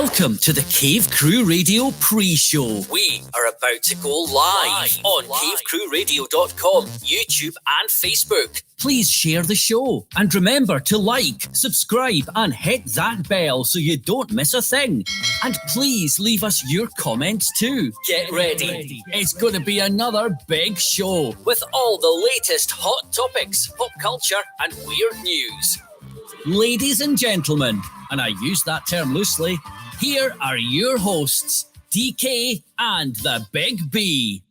Welcome to the Cave Crew Radio pre-show. We are about to go live on cavecrewradio.com, YouTube and Facebook. Please share the show and remember to like, subscribe and hit that bell so you don't miss a thing. And please leave us your comments too. Get ready. It's going to be another big show with all the latest hot topics, pop culture and weird news. Ladies and gentlemen, and I use that term loosely, here are your hosts, DK and the Big B.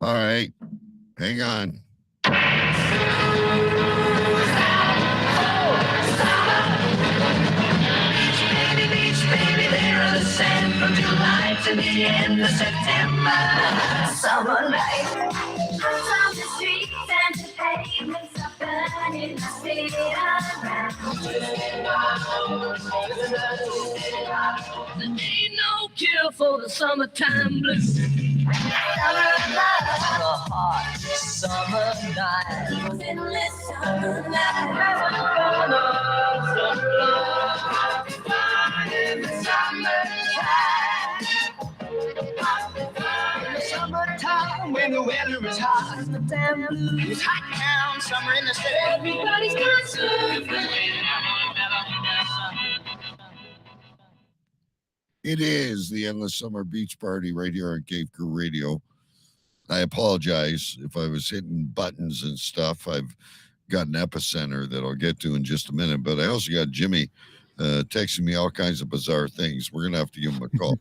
All right, hang on. Beach, baby, there are the sand from July to the end of September. Summer night. From the streets and the pavements are burning the city around. There ain't no cure for the summertime blues. Summer love, A hot summer night. endless summer night. In the summertime, when the weather is hot, the damn blues. It's hot town, summer in the city. Everybody's got something. It is the Endless Summer Beach Party right here on Cave Crew Radio. I apologize if I was hitting buttons and stuff. I've got an epicenter that I'll get to in just a minute, but I also got Jimmy texting me all kinds of bizarre things. We're going to have to give him a call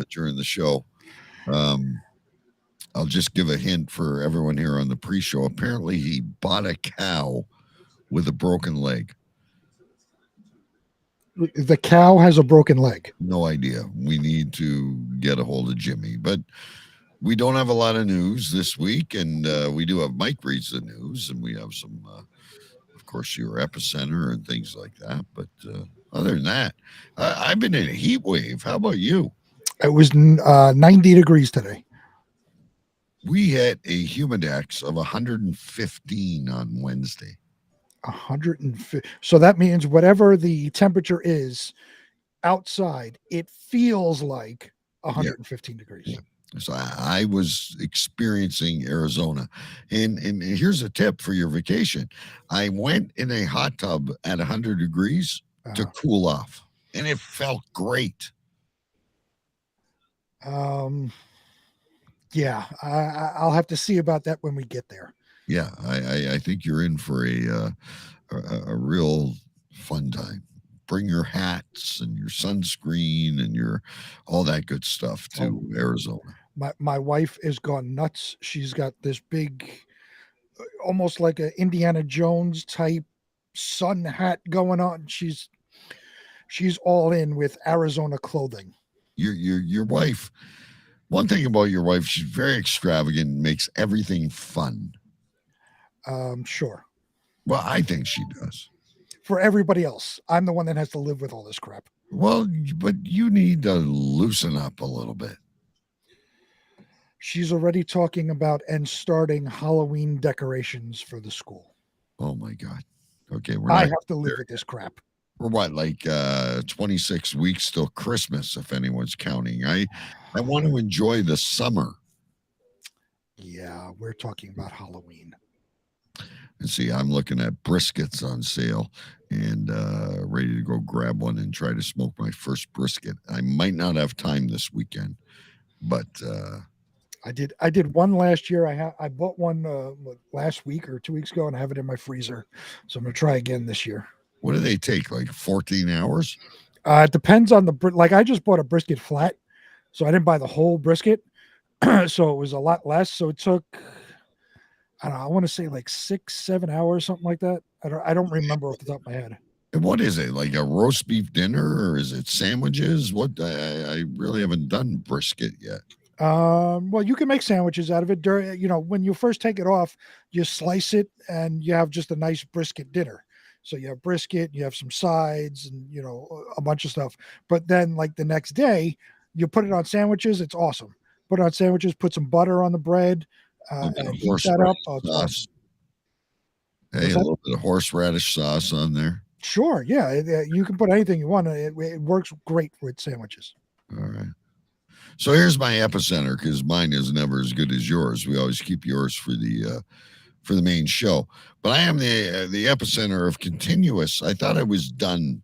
during the show. I'll just give a hint for everyone here on the pre-show. Apparently, he bought a cow with a broken leg. The cow has a broken leg. No idea. We need to get a hold of Jimmy, but we don't have a lot of news this week, and we do have Mike reads the news, and we have some, of course, your epicenter and things like that. But other than that, I've been in a heat wave. How about you? It was 90 degrees today. We hit a humidex of 115 on Wednesday. 150. So that means whatever the temperature is outside, it feels like 115 degrees. Yeah. So I was experiencing Arizona. And here's a tip for your vacation. I went in a hot tub at 100 degrees to cool off, and it felt great. Yeah, I'll have to see about that when we get there. Yeah, I think you're in for a real fun time. Bring your hats and your sunscreen and your all that good stuff to Arizona. My wife is gone nuts. She's got this big, almost like an Indiana Jones type sun hat going on. She's all in with Arizona clothing. Your wife. One thing about your wife, she's very extravagant and makes everything fun. Sure. Well, I think she does. For everybody else, I'm the one that has to live with all this crap. Well, but you need to loosen up a little bit. She's already talking about and starting Halloween decorations for the school. Oh my God. Okay. I have to live with this crap. We're what, like 26 weeks till Christmas, if anyone's counting. I want to enjoy the summer. Yeah, we're talking about Halloween. And see, I'm looking at briskets on sale and ready to go grab one and try to smoke my first brisket. I might not have time this weekend, but I did one last year. I bought one last week or 2 weeks ago, and I have it in my freezer. So I'm gonna try again this year. What do they take? Like 14 hours? It depends on like I just bought a brisket flat, so I didn't buy the whole brisket, so it was a lot less. So it took, I don't know, I want to say like 6-7 hours, something like that. I don't remember off the top of my head. And what is it? Like a roast beef dinner, or is it sandwiches? What? I really haven't done brisket yet. Well, you can make sandwiches out of it. When you first take it off, you slice it and you have just a nice brisket dinner. So you have brisket, you have some sides and, a bunch of stuff. But then like the next day you put it on sandwiches. It's awesome. Put it on sandwiches, put some butter on the bread, and heat that up. Oh, it's awesome. Hey, a little bit of horseradish sauce on there. Sure. Yeah. You can put anything you want. It works great with sandwiches. All right. So here's my epicenter, because mine is never as good as yours. We always keep yours for the main show. But I am the epicenter of continuous. I thought I was done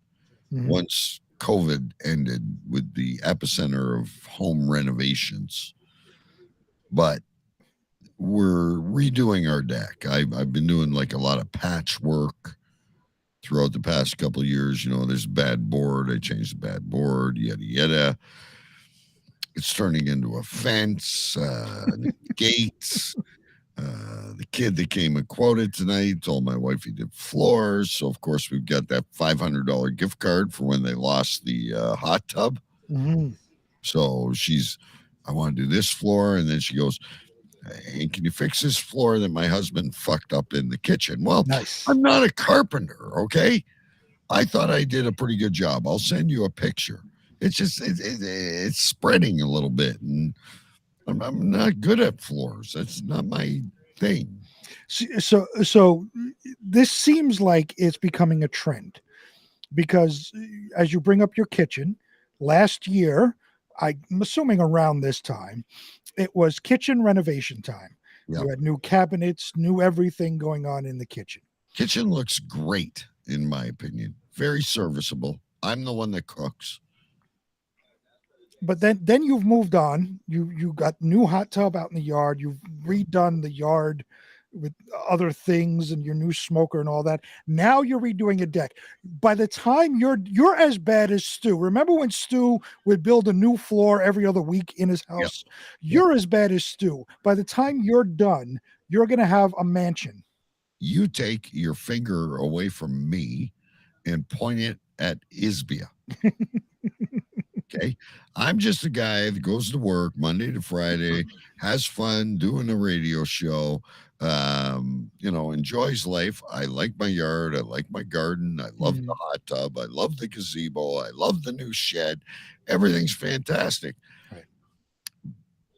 once COVID ended with the epicenter of home renovations, but we're redoing our deck. I've been doing like a lot of patchwork throughout the past couple of years. You know, there's a bad board. I changed the bad board, yada yada. It's turning into a fence, gates. The kid that came and quoted tonight told my wife he did floors. So, of course, we've got that $500 gift card for when they lost the hot tub. So I want to do this floor. And then she goes, hey, can you fix this floor that my husband fucked up in the kitchen? Well, Nice. I'm not a carpenter, okay? I thought I did a pretty good job. I'll send you a picture. It's just, it's spreading a little bit. And I'm not good at floors. That's not my thing. So this seems like it's becoming a trend, because as you bring up your kitchen, last year, I'm assuming around this time, it was kitchen renovation time. Yep. You had new cabinets, new everything going on in the kitchen. Kitchen looks great, in my opinion. Very serviceable. I'm the one that cooks. But then you've moved on. You got new hot tub out in the yard. You've redone the yard with other things and your new smoker and all that. Now you're redoing a deck. By the time you're as bad as Stu. Remember when Stu would build a new floor every other week in his house? Yep. You're as bad as Stu. By the time you're done, you're going to have a mansion. You take your finger away from me and point it at Isbia. Okay. I'm just a guy that goes to work Monday to Friday, has fun doing a radio show, enjoys life. I like my yard. I like my garden. I love the hot tub. I love the gazebo. I love the new shed. Everything's fantastic. Right.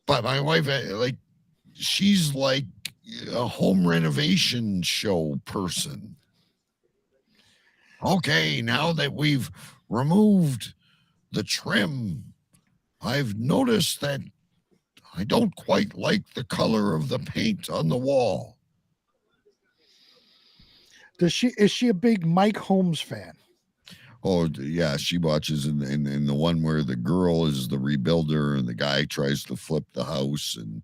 But my wife, she's like a home renovation show person. Okay, now that we've removed the trim, I've noticed that I don't quite like the color of the paint on the wall. Is she a big Mike Holmes fan? Oh yeah, she watches in the one where the girl is the rebuilder and the guy tries to flip the house, and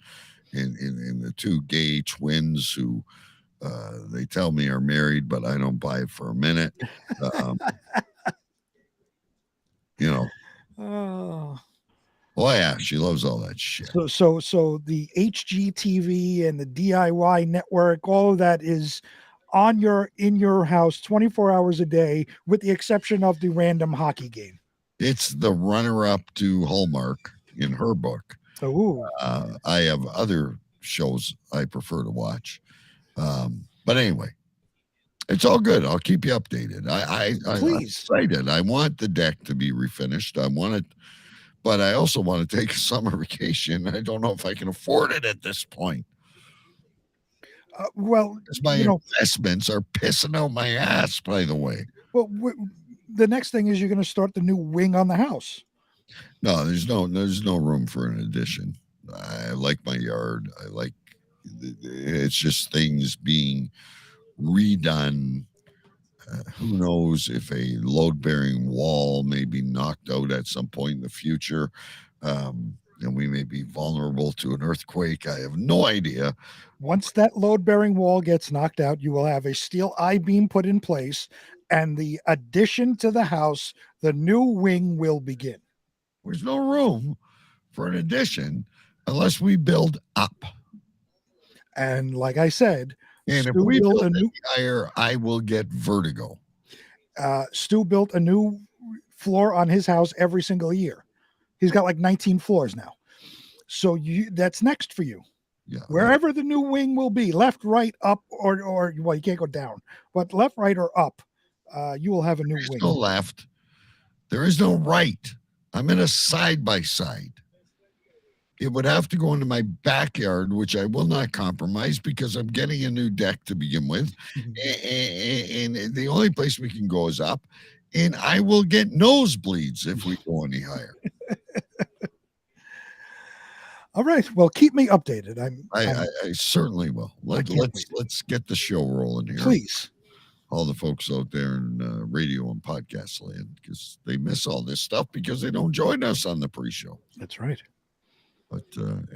in the two gay twins who they tell me are married, but I don't buy it for a minute. Oh. Well, yeah, she loves all that shit. So the HGTV and the DIY network, all of that is in your house 24 hours a day, with the exception of the random hockey game. It's the runner-up to Hallmark in her book. Oh, I have other shows I prefer to watch, but anyway, it's all good. I'll keep you updated. I'm excited. I want the deck to be refinished. I want it, but I also want to take a summer vacation. I don't know if I can afford it at this point. Well, my investments are pissing out my ass, by the way. Well, the next thing is you're going to start the new wing on the house. No, there's no room for an addition. I like my yard. It's just things being redone. Who knows if a load-bearing wall may be knocked out at some point in the future, and we may be vulnerable to an earthquake. I have no idea. Once that load-bearing wall gets knocked out, you will have a steel I-beam put in place, and the addition to the house, the new wing, will begin. There's no room for an addition unless we build up. And like I said, and if we build any higher, I will get vertigo. Stu built a new floor on his house every single year. He's got like 19 floors now. So that's next for you. Yeah. Wherever the new wing will be, left, right, up, or well, you can't go down, but left, right, or up, you will have a new wing. There's no left. There is no right. I'm in a side by side. it would have to go into my backyard, which I will not compromise because I'm getting a new deck to begin with. And the only place we can go is up. And I will get nosebleeds if we go any higher. All right. Well, keep me updated. I certainly will. Let's get the show rolling here. Please. All the folks out there in radio and podcast land, because they miss all this stuff because they don't join us on the pre-show. That's right. But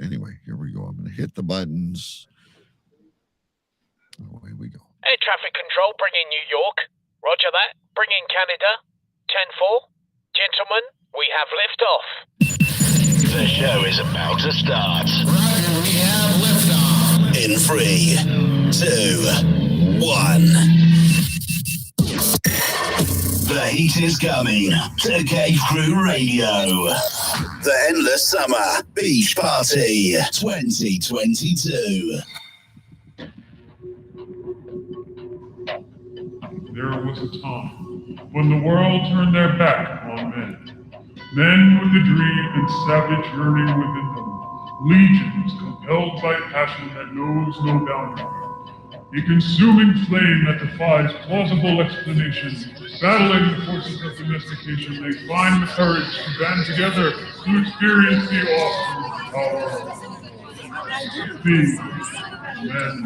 anyway, here we go. I'm going to hit the buttons. Away we go. Air traffic control, bring in New York. Roger that. Bring in Canada. 10-4. Gentlemen, we have liftoff. The show is about to start. We have liftoff. In 3, 2, 1. The heat is coming to Cave Crew Radio. The Endless Summer Beach Party 2022. There was a time when the world turned their back on men. Men with a dream and savage yearning within them. Legions compelled by passion that knows no boundary. A consuming flame that defies plausible explanation. Battling the forces of domestication, they find the courage to band together to experience the awesome power of being men.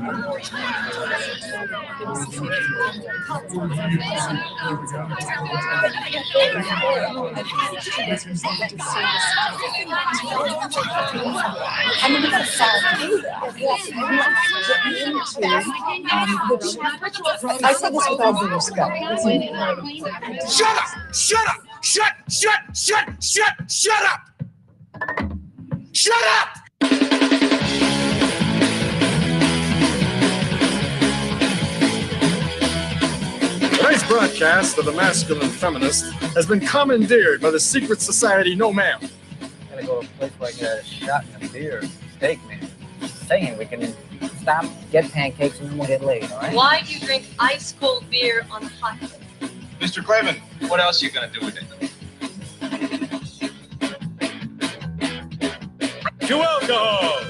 I said this with all due respect. Shut up! Shut up! Shut up! Shut up! Tonight's broadcast of The Masculine Feminist has been commandeered by the secret society No Ma'am. Gotta go to a place where I get a shot and a beer, steak, man. Saying we can stop, get pancakes, and then we'll get laid, all right? Why do you drink ice cold beer on a hot day? Mr. Clayman, what else are you gonna do with it? To alcohol,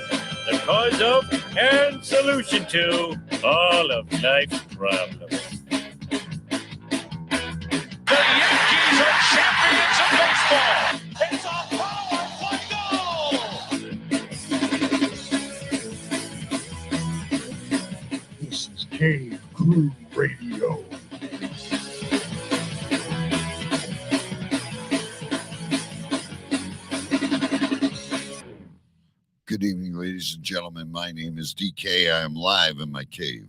the cause of and solution to all of life's problems. The Yankees are champions of baseball. It's a power goal. This is Cave Crew Radio. Good evening, ladies and gentlemen. My name is DK. I am live in my cave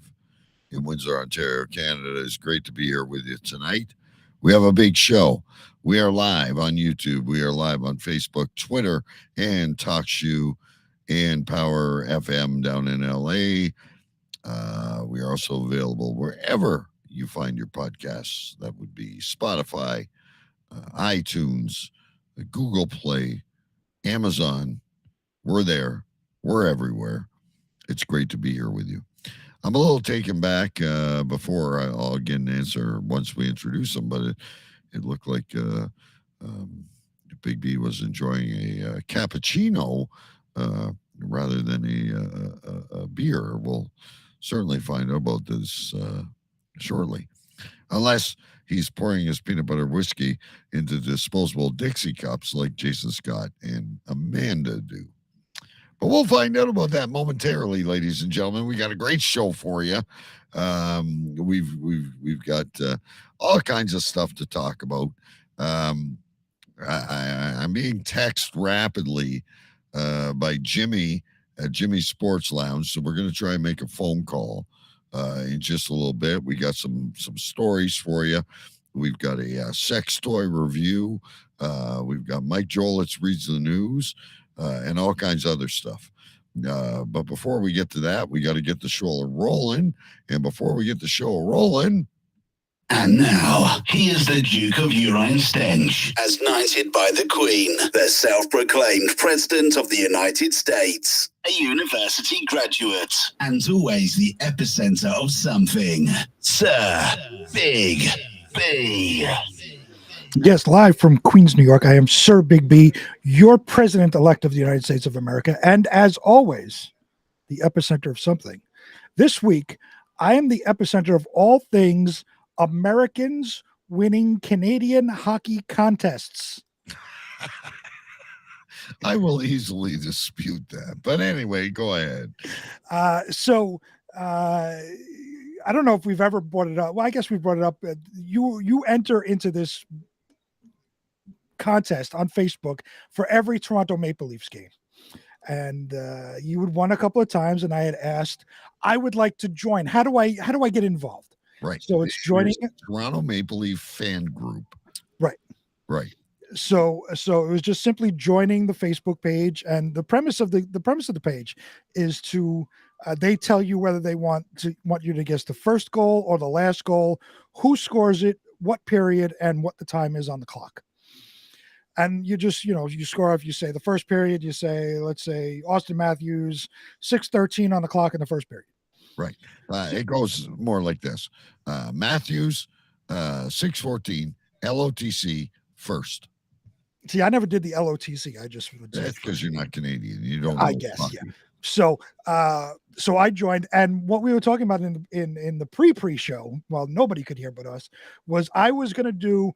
in Windsor, Ontario, Canada. It's great to be here with you tonight. We have a big show. We are live on YouTube. We are live on Facebook, Twitter, and TalkShoe and Power FM down in LA. We are also available wherever you find your podcasts. That would be Spotify, iTunes, Google Play, Amazon. We're there. We're everywhere. It's great to be here with you. I'm a little taken back before I'll again answer once we introduce them, but it looked like Big B was enjoying a cappuccino rather than a beer. We'll certainly find out about this shortly, unless he's pouring his peanut butter whiskey into disposable Dixie cups like Jason Scott and Amanda do. But we'll find out about that momentarily, ladies and gentlemen. We got a great show for you. We've got all kinds of stuff to talk about. I'm being texted rapidly by Jimmy at Jimmy's Sports Lounge, so we're going to try and make a phone call in just a little bit. We got some stories for you. We've got a sex toy review. We've got Mike Jolitz reads the news. And all kinds of other stuff. But before we get to that, we got to get the show rolling. And before we get the show rolling... And now, here's the Duke of Urine Stench, as knighted by the Queen, the self-proclaimed President of the United States, a university graduate, and always the epicenter of something, Sir Big B. Yes, live from Queens, New York. I am Sir Big B, your president-elect of the United States of America, and as always, the epicenter of something. This week, I am the epicenter of all things Americans winning Canadian hockey contests. I will easily dispute that. But anyway, go ahead. I don't know if we've ever brought it up. Well, I guess we brought it up. You enter into this contest on Facebook for every Toronto Maple Leafs game. And you had won a couple of times, and I had asked, I would like to join. How do I get involved? Right. So it's joining Toronto Maple Leaf fan group. Right. Right. So it was just simply joining the Facebook page, and the premise of the page is to they tell you whether they want you to guess the first goal or the last goal, who scores it, what period, and what the time is on the clock. And you just, you score off, you say the first period, you say, let's say Austin Matthews, 6:13 on the clock in the first period. Right. It goes more like this. Matthews, 6:14, LOTC first. See, I never did the LOTC. I just would say that's because you're not Canadian. You don't know. I guess, hockey. Yeah. So I joined, and what we were talking about in the pre-show, well, nobody could hear but us, was I was going to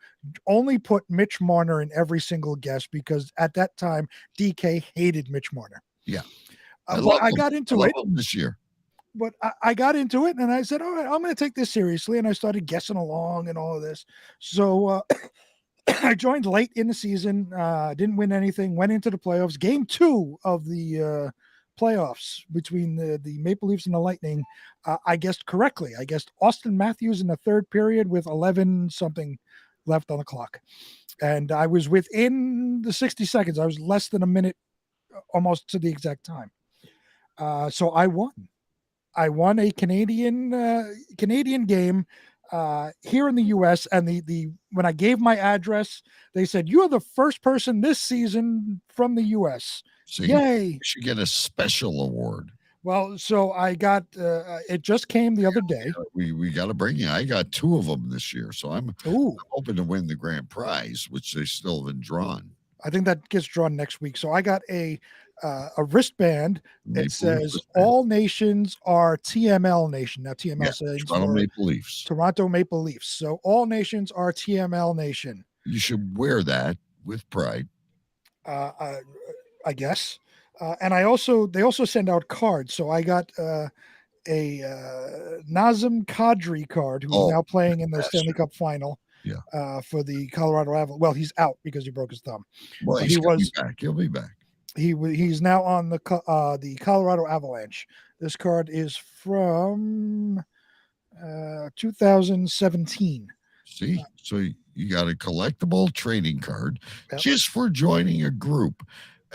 only put Mitch Marner in every single guess, because at that time DK hated Mitch Marner. Yeah. I got into it this year. But I got into it, and I said, all right, I'm going to take this seriously, and I started guessing along and all of this. So I joined late in the season, didn't win anything, went into the playoffs. Game 2 of the playoffs between the Maple Leafs and the Lightning, I guessed correctly. I guessed Austin Matthews in the third period with 11 something left on the clock. And I was within the 60 seconds. I was less than a minute, almost to the exact time. So I won. I won a Canadian game here in the U.S. And the when I gave my address, they said, "You are the first person this season from the U.S." So yay! You should get a special award. Well, so I got it just came the other day. We got to bring you. I got 2 of them this year, so I'm hoping to win the grand prize, which they still haven't drawn. I think that gets drawn next week. So I got a wristband. It says all nations are TML nation. Now TML says Toronto Maple Leafs. Toronto Maple Leafs. So all nations are TML nation. You should wear that with pride. I guess. And they also send out cards. So I got a Nazem Kadri card, who's now playing in the Stanley Cup final. Yeah. For the Colorado Avalanche. Well, he's out because he broke his thumb. Well, he'll be back. He'll be back. He's now on the Colorado Avalanche. This card is from 2017. See, so you got a collectible trading card just for joining a group.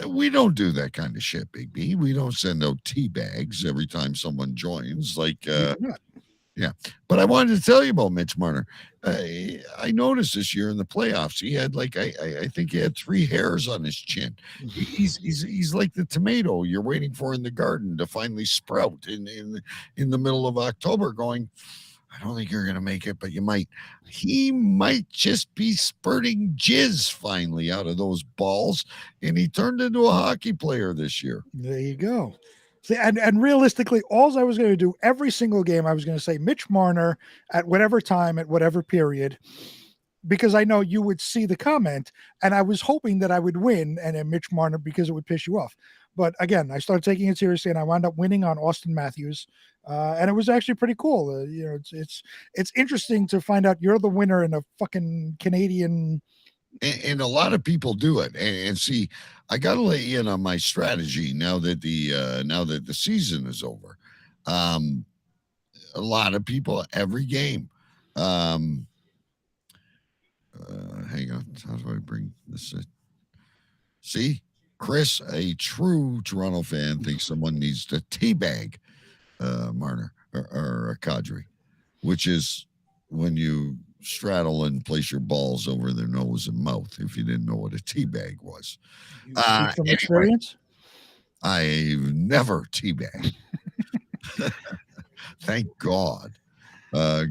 We don't do that kind of shit, Big B. We don't send out tea bags every time someone joins. Yeah, but I wanted to tell you about Mitch Marner. I noticed this year in the playoffs, he had I think he had 3 hairs on his chin. He's like the tomato you're waiting for in the garden to finally sprout in the middle of October. Going, I don't think you're going to make it, but you might. He might just be spurting jizz finally out of those balls, and he turned into a hockey player this year. There you go. See, and realistically, all I was going to do every single game, I was going to say Mitch Marner at whatever time, at whatever period, because I know you would see the comment, and I was hoping that I would win and then Mitch Marner because it would piss you off. But again, I started taking it seriously, and I wound up winning on Austin Matthews, and it was actually pretty cool. It's interesting to find out you're the winner in a fucking Canadian. And a lot of people do it. And see, I got to let you in on my strategy now that the season is over. A lot of people every game. Hang on, how do I bring this in? See, Chris, a true Toronto fan, thinks someone needs to teabag Marner or a Kadri, which is when you straddle and place your balls over their nose and mouth, if you didn't know what a teabag was. From experience? I've never teabagged. Thank God.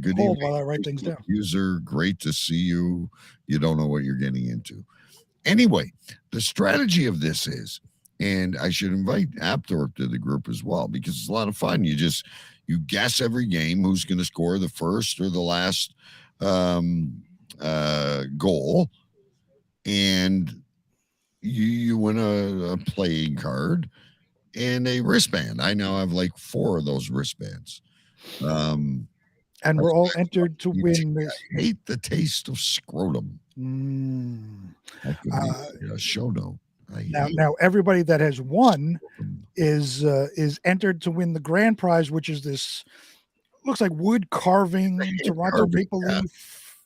Good Hold evening, while I write things down. user. Great to see you. You don't know what you're getting into. Anyway, the strategy of this is, and I should invite Apthorpe to the group as well because it's a lot of fun. You guess every game who's going to score the first or the last goal, and you win a playing card and a wristband. I now have like 4 of those wristbands. And we're all entered to win this. I hate the taste of scrotum. That could be a show note. Now everybody that has won is entered to win the grand prize, which is this looks like wood carving Toronto Maple Leaf,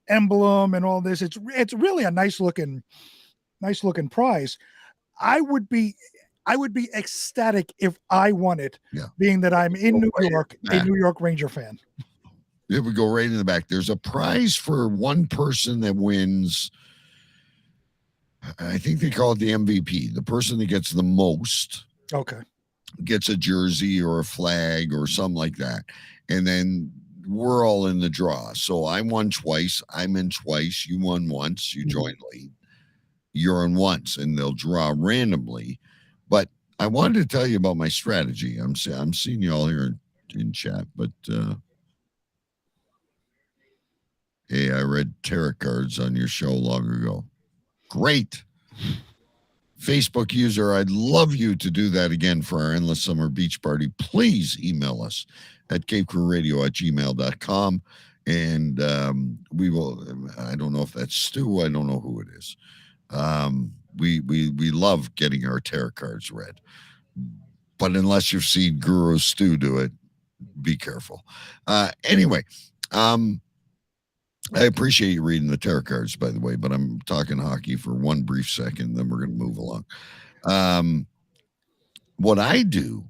emblem and all this. It's really a nice looking prize. I would be ecstatic if I won it, being that I'm in New York, a New York Ranger fan. It would go right in the back. There's a prize for one person that wins. I think they call it the MVP. The person that gets the most gets a jersey or a flag or something like that. And then we're all in the draw. So I won twice. I'm in twice. You won once. You joined late. You're in once, and they'll draw randomly. But I wanted to tell you about my strategy. I'm seeing you all here in chat, but hey, I read tarot cards on your show long ago. Great. Facebook user, I'd love you to do that again for our Endless Summer Beach Party. Please email us at cavecrewradio@gmail.com. And we will, I don't know if that's Stu. I don't know who it is. We love getting our tarot cards read. But unless you've seen Guru Stu do it, be careful. Anyway, I appreciate you reading the tarot cards, by the way, but I'm talking hockey for one brief second, then we're going to move along. What I do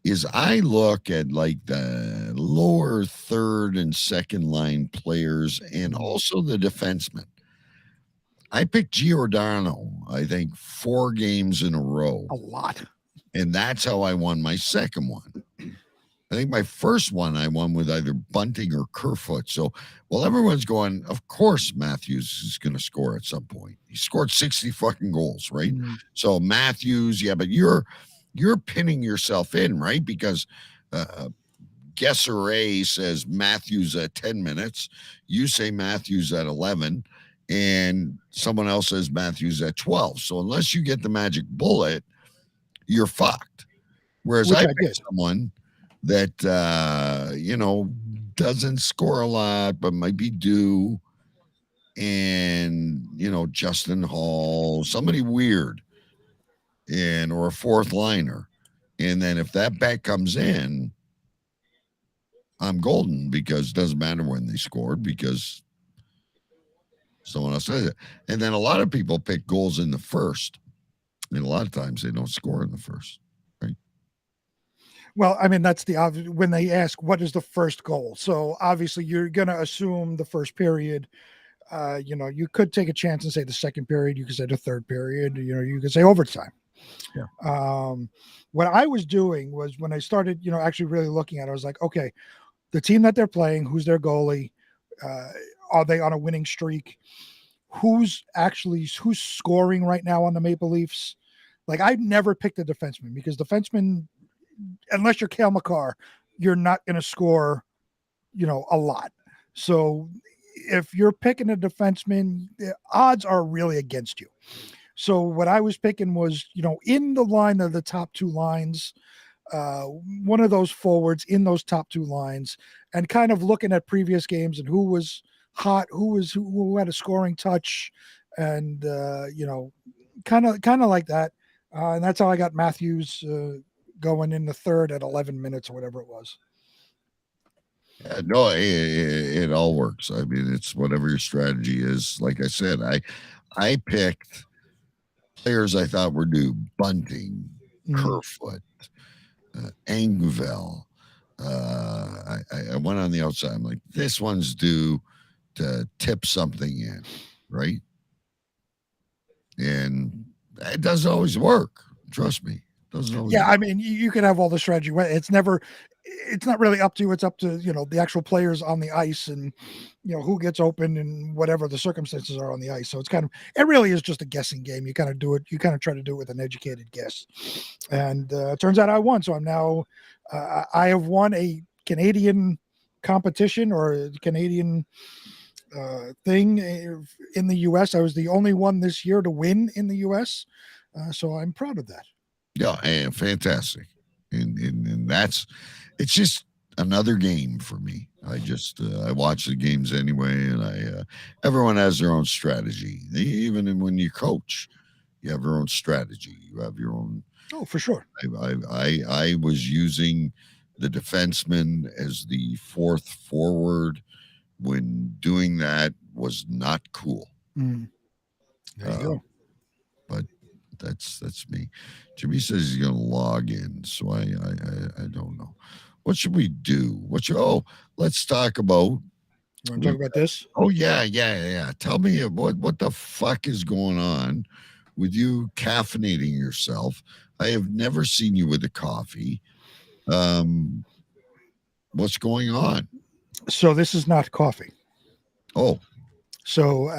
is I look at like the lower third and second line players and also the defensemen. I picked Giordano, I think 4 games in a row. A lot. And that's how I won my second one. I think my first one I won with either Bunting or Kerfoot. So while everyone's going, of course Matthews is going to score at some point. He scored 60 fucking goals, right? So Matthews, but you're pinning yourself in, right? Because guesser A says Matthews at 10 minutes. You say Matthews at 11, and someone else says Matthews at 12. So unless you get the magic bullet, you're fucked. Whereas I picked someone that doesn't score a lot but might be due, and Justin Hall, somebody weird, or a fourth liner, and then if that bet comes in, I'm golden, because it doesn't matter when they scored because someone else says it. And then a lot of people pick goals in the first, and a lot of times they don't score in the first. Well, I mean, that's the obvious when they ask what is the first goal. So obviously you're going to assume the first period. You could take a chance and say the second period. You could say the third period. You could say overtime. Yeah. What I was doing was when I started, actually really looking at it, I was like, okay, the team that they're playing, who's their goalie? Are they on a winning streak? Who's scoring right now on the Maple Leafs? Like, I never picked a defenseman because defenseman, unless you're Cale Makar, you're not going to score, a lot. So if you're picking a defenseman, the odds are really against you. So what I was picking was, in the line of the top 2 lines, one of those forwards in those top 2 lines, and kind of looking at previous games and who was hot, who had a scoring touch, and kind of like that. And that's how I got Matthews going in the third at 11 minutes or whatever it was. No, it all works. I mean, it's whatever your strategy is. Like I said, I picked players I thought were due: Bunting, Kerfoot, Engvall. I went on the outside. I'm like, this one's due to tip something in, right? And it doesn't always work. Trust me. Doesn't always work. I mean, you can have all the strategy. It's never it's not really up to you. It's up to, the actual players on the ice and, who gets open and whatever the circumstances are on the ice. So it really is just a guessing game. You kind of try to do it with an educated guess. And it turns out I won. So I'm now, I have won a Canadian competition or a Canadian thing in the U.S. I was the only one this year to win in the U.S. So I'm proud of that. Yeah, and fantastic. And it's just another game for me. I watch the games anyway, and everyone has their own strategy. Even when you coach, you have your own strategy. You have your own. Oh, for sure. I was using the defenseman as the fourth forward when doing that was not cool. There you go. But that's me. Jimmy says he's gonna log in, so I don't know. What should we do? Let's talk about. You want to talk about this? Oh yeah. Tell me what the fuck is going on with you caffeinating yourself. I have never seen you with a coffee. What's going on? So this is not coffee. Oh. So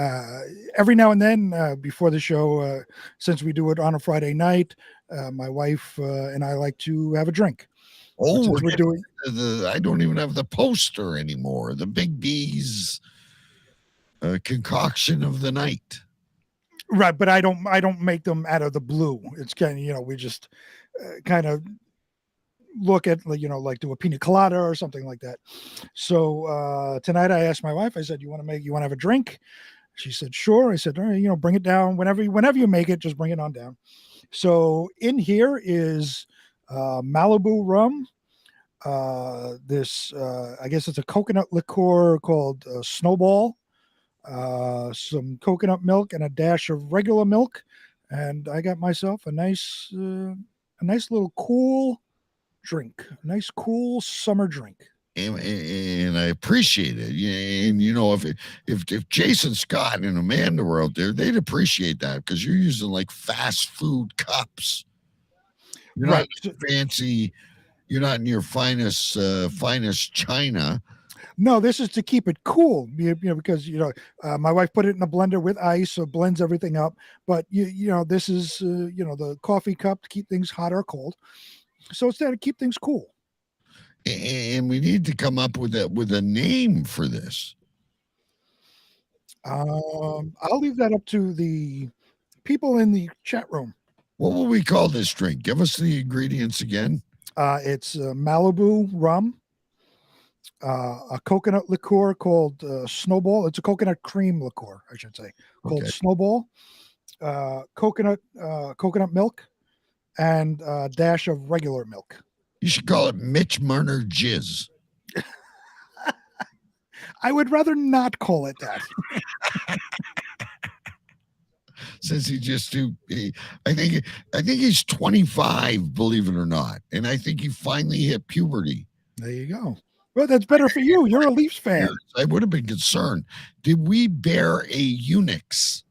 every now and then before the show, since we do it on a Friday night, my wife and I like to have a drink. Oh, we're doing I don't even have the poster anymore. The Big B's concoction of the night. Right, but I don't make them out of the blue. It's kind of we just kind of look at like do a pina colada or something like that. So tonight I asked my wife. I said, "You want to have a drink?" She said, "Sure." I said, "All right, bring it down whenever you make it. Just bring it on down." So in here is Malibu rum. This I guess it's a coconut liqueur called Snowball. Some coconut milk and a dash of regular milk, and I got myself a nice little cool drink, a nice cool summer drink. And I appreciate it. And if Jason Scott and Amanda were out there, they'd appreciate that because you're using like fast food cups. You're not fancy. You're not in your finest china. No, this is to keep it cool, because my wife put it in a blender with ice, so it blends everything up. But this is the coffee cup to keep things hot or cold. So it's there to keep things cool. And we need to come up with a name for this. I'll leave that up to the people in the chat room. What will we call this drink? Give us the ingredients again. It's Malibu rum, a coconut liqueur called Snowball. It's a coconut cream liqueur, I should say, called Snowball. Coconut milk, and a dash of regular milk. You should call it Mitch Marner Jizz. I would rather not call it that. Since I think he's 25, believe it or not, and I think he finally hit puberty. There you go. Well, that's better for you. You're a Leafs fan. I would have been concerned. Did we bear a eunuchs?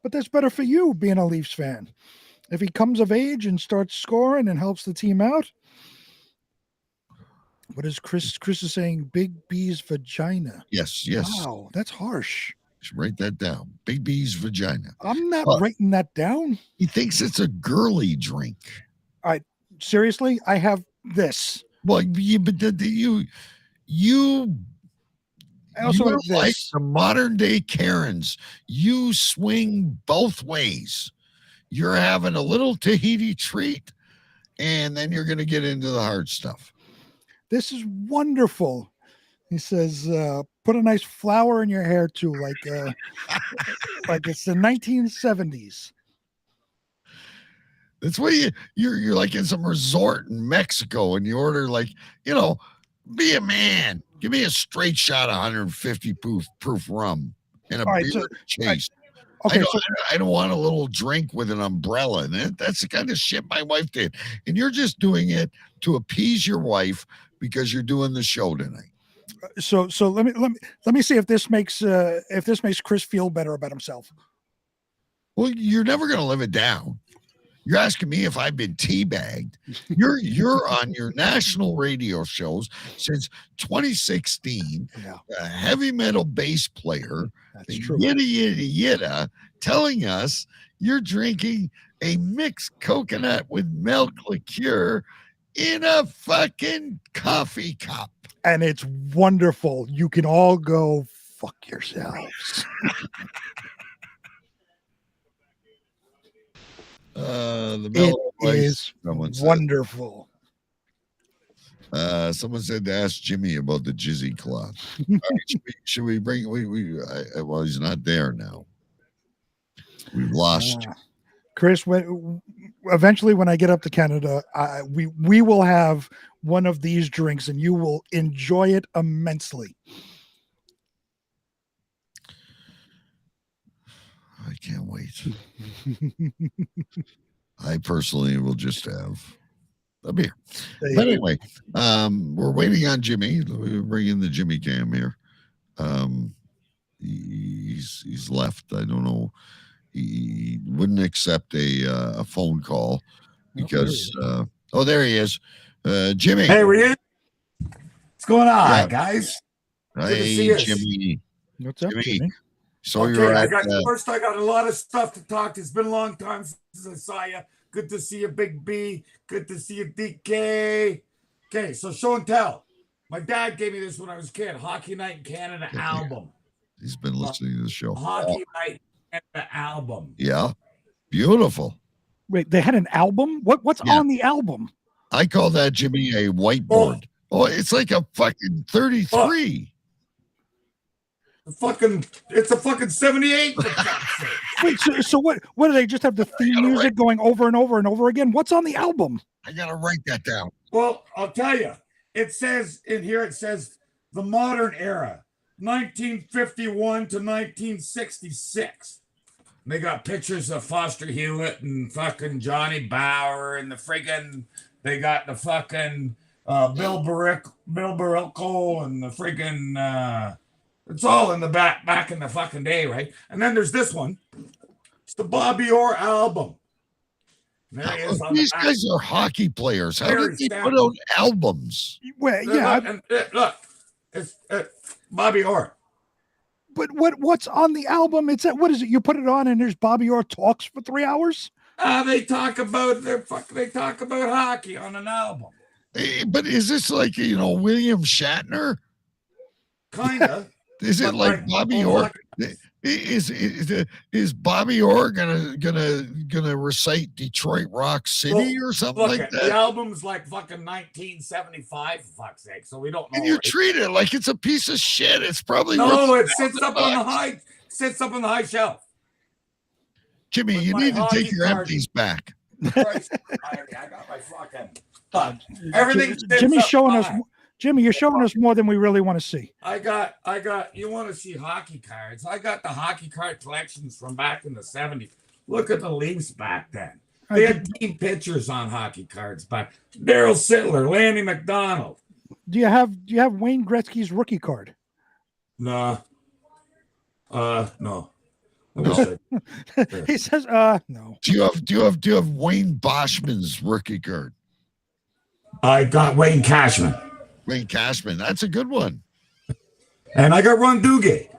But that's better for you being a Leafs fan. If he comes of age and starts scoring and helps the team out. What is Chris? Chris is saying Big B's vagina. Yes. Wow, that's harsh. Write that down. Big B's vagina. I'm not writing that down. He thinks it's a girly drink. All right. Seriously, I have this. Well, but you I also have like this. the modern day Karens. You swing both ways. You're having a little Tahiti treat, and then you're going to get into the hard stuff. This is wonderful. He says, put a nice flower in your hair too, like it's the 1970s. That's what you're like in some resort in Mexico, and you order be a man. Give me a straight shot of 150 proof rum and a beer chase. Okay, I don't want a little drink with an umbrella. And that's the kind of shit my wife did. And you're just doing it to appease your wife because you're doing the show tonight. So let me see if this makes Chris feel better about himself. Well, you're never going to live it down. You're asking me if I've been teabagged. You're on your national radio shows since 2016. Yeah. A heavy metal bass player, That's true. yitta, telling us you're drinking a mixed coconut with milk liqueur in a fucking coffee cup. And it's wonderful. You can all go fuck yourselves. The It mellow rice, is someone said. wonderful. Someone said to ask Jimmy about the jizzy cloth. All right, should we bring? Well, he's not there now. We've lost. Chris, eventually when I get up to Canada, we will have one of these drinks, and you will enjoy it immensely. I can't wait. I personally will just have a beer. But anyway, we're waiting on Jimmy. We're bringing the Jimmy cam here. He's left. I don't know. He wouldn't accept a phone call because there he is. Jimmy. Hey, were you? What's going on, guys? Good to see Hey, us. Jimmy. What's up, Jimmy? So Okay, you're at first I got a lot of stuff to talk. It's been a long time since I saw you. Good to see you, Big B. Good to see you, DK. Okay, so show and tell. My dad gave me this when I was a kid. Hockey Night in Canada album. He's been listening to the show. Hockey Night in Canada album. Yeah. Beautiful. Wait, they had an album? What's on the album? I call that, Jimmy, a whiteboard. Oh, it's like a fucking 33. It's a fucking 78. For God's sake. Wait, so what do they just have the theme music going over and over and over again? What's on the album? I gotta write that down. Well, I'll tell you. It says in here, it says the modern era, 1951 to 1966. They got pictures of Foster Hewitt and fucking Johnny Bauer and the friggin', they got the fucking Bill Barilko and the friggin', it's all in the back in the fucking day, right? And then there's this one. It's the Bobby Orr album. And there he is on These the back. guys are hockey players. How Very did they standard. put out albums? Well, yeah. Look, it's Bobby Orr. But what's on the album? It's what is it? You put it on and there's Bobby Orr talks for 3 hours? They talk about hockey on an album. But is this like, William Shatner? Kinda. Is it like Bobby Orr? Is Bobby Orr gonna recite Detroit Rock City or something like that? The album's like fucking 1975, for fuck's sake. So we don't know. And you right? treat it like it's a piece of shit. It's probably No, worth it sits up on the high shelf. Jimmy, you my need to hockey take your card. empties back. I got my fucking everything. Jimmy's showing us. Jimmy, you're showing us more than we really want to see. I got. You want to see hockey cards? I got the hockey card collections from back in the 70s. Look at the Leafs back then. They had team pictures on hockey cards back. Daryl Sittler, Lanny McDonald. Do you have Wayne Gretzky's rookie card? No. No. He says, no. Do you have Wayne Boschman's rookie card? I got Wayne Cashman. Wayne Cashman, that's a good one. And I got Ron Duguay.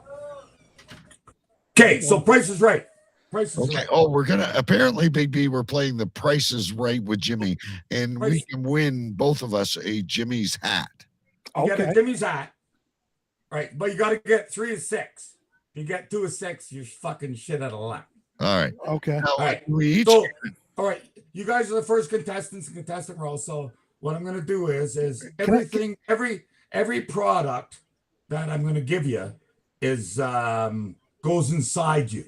Okay, so Price is Right. Price is Okay. Right. Oh, we're gonna apparently, Big B, we're playing the Price is Right with Jimmy, and we can win both of us a Jimmy's hat. You get a Jimmy's hat. Right, but you got to get 3 of 6. If you get 2 of 6, you're fucking shit out of luck. All right. Okay. Now, All right. we each So, all right, you guys are the first contestants in contestant role. So what I'm going to do is everything, every product that I'm going to give you is goes inside you.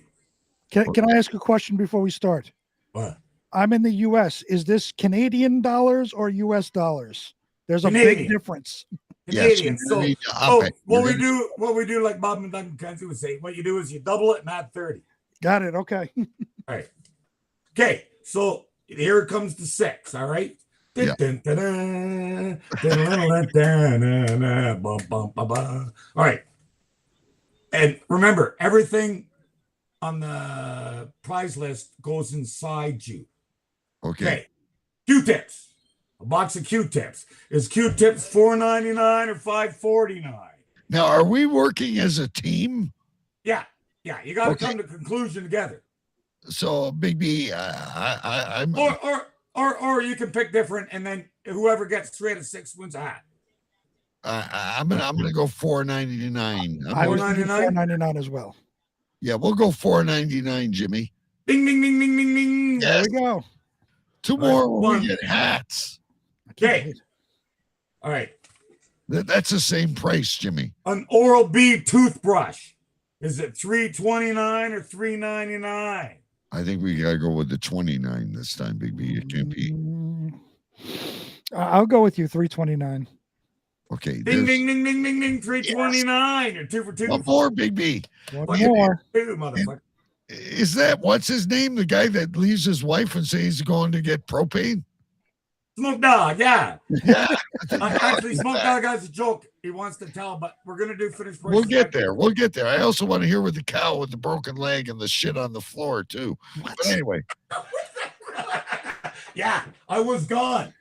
Can I ask a question before we start? What? I'm in the U.S. Is this Canadian dollars or U.S. dollars? There's a Canadian. big difference. Canadian. Yes, So, you need to up it. what we do, like Bob and Duncan Kenzie would say, what you do is you double it and add 30. Got it. Okay. All right. Okay. So here comes the 6. All right. Yeah. All right. And remember, everything on the prize list goes inside you. Okay. Q-tips. A box of Q-tips. Is Q-tips $4.99 or $5.49? Now, are we working as a team? Yeah. You got to come to conclusion together. So, Big B, I'm. Or you can pick different, and then whoever gets 3 out of 6 wins a hat. I'm gonna go $4.99. I was thinking $4.99 as well. Yeah, we'll go $4.99, Jimmy. Ding ding ding ding ding ding. There we go. 2 more when we get hats. Okay. All right. That's the same price, Jimmy. An Oral-B toothbrush. Is it $3.29 or $3.99? I think we gotta go with the 29 this time, Big B. You can't be. I'll go with you, $3.29. Okay. Ding ding ding ding ding ding. $3.29 or 2 for 2. One more, Big B. One more. Two, motherfucker. Is that what's his name? The guy that leaves his wife and says he's going to get propane? Smoke Dog, yeah. Yeah. Actually, Smoke Dog has a joke he wants to tell, but we're gonna do finished price. We'll get there. We'll get there. I also want to hear with the cow with the broken leg and the shit on the floor too. But anyway. Yeah, I was gone.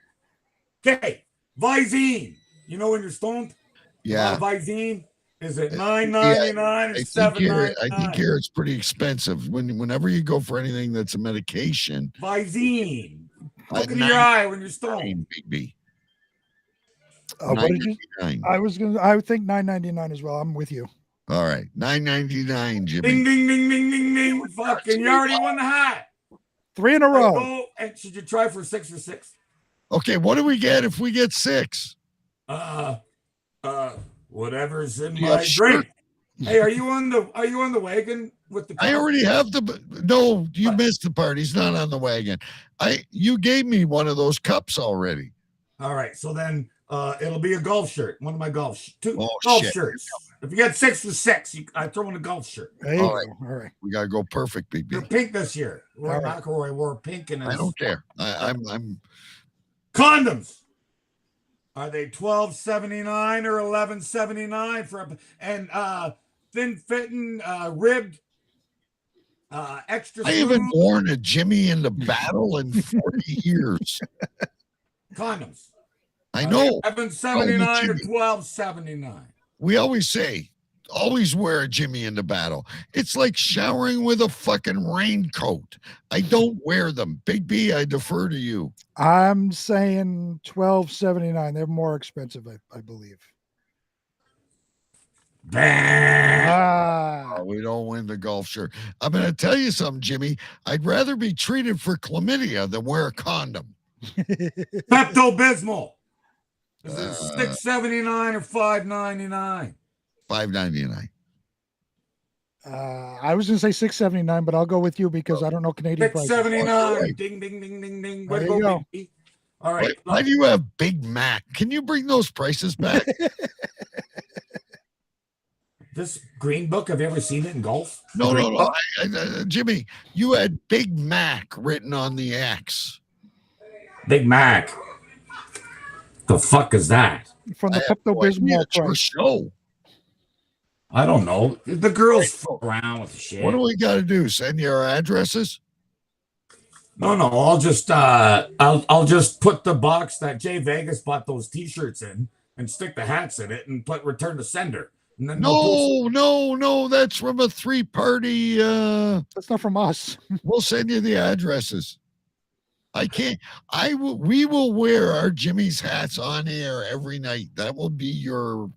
Okay, Visine. You know when you're stoned? Yeah. Visine. Is it $9.99 or $7.99? I think here it's pretty expensive. Whenever you go for anything that's a medication. Visine. Look in your eye when you're stoned. Big What did you? I would think $9.99 as well. I'm with you. All right, $9.99, Jimmy. Ding ding ding ding ding ding. Fucking, you already won the hat. 3 in a row. And should you try for 6 for 6? Okay, what do we get if we get 6? Whatever's in my drink. Hey, are you on the wagon with the? I already have No, you missed the part. He's not on the wagon. You gave me one of those cups already. All right, so then it'll be a golf shirt. One of my golf shit. shirts. If you get 6 for 6, I throw in a golf shirt. All right. We gotta go perfect, Big B. You're pink this year. Roy McIlroy wore pink and I don't care. I'm condoms. Are they $12.79 or $11.79 for thin fitting ribbed extra? I haven't worn a Jimmy in the battle in 40 years. Condoms. I know. $11.79 or $12.79. We always say, always wear a Jimmy in the battle. It's like showering with a fucking raincoat. I don't wear them. Big B, I defer to you. I'm saying $12.79. They're more expensive, I believe. We don't win the golf shirt. I'm going to tell you something, Jimmy. I'd rather be treated for chlamydia than wear a condom. Pepto-Bismol. Is it $6.79 or $5.99? $5.99. I was going to say $6.79, but I'll go with you because I don't know Canadian prices. $6.79. Ding, ding, ding, ding, ding. There you go. All right. Why do you have Big Mac? Can you bring those prices back? This green book, have you ever seen it in golf? No. Jimmy, you had Big Mac written on the X. Big Mac. The fuck is that? From the Pepto-Bismol price. Show. I don't know. The girls fuck around with the shit. What do we got to do? Send you our addresses? No. I'll just I'll just put the box that Jay Vegas bought those T-shirts in and stick the hats in it and put return to sender. And then No. That's from a 3-party. That's not from us. We'll send you the addresses. I can't. We will wear our Jimmy's hats on air every night. That will be your.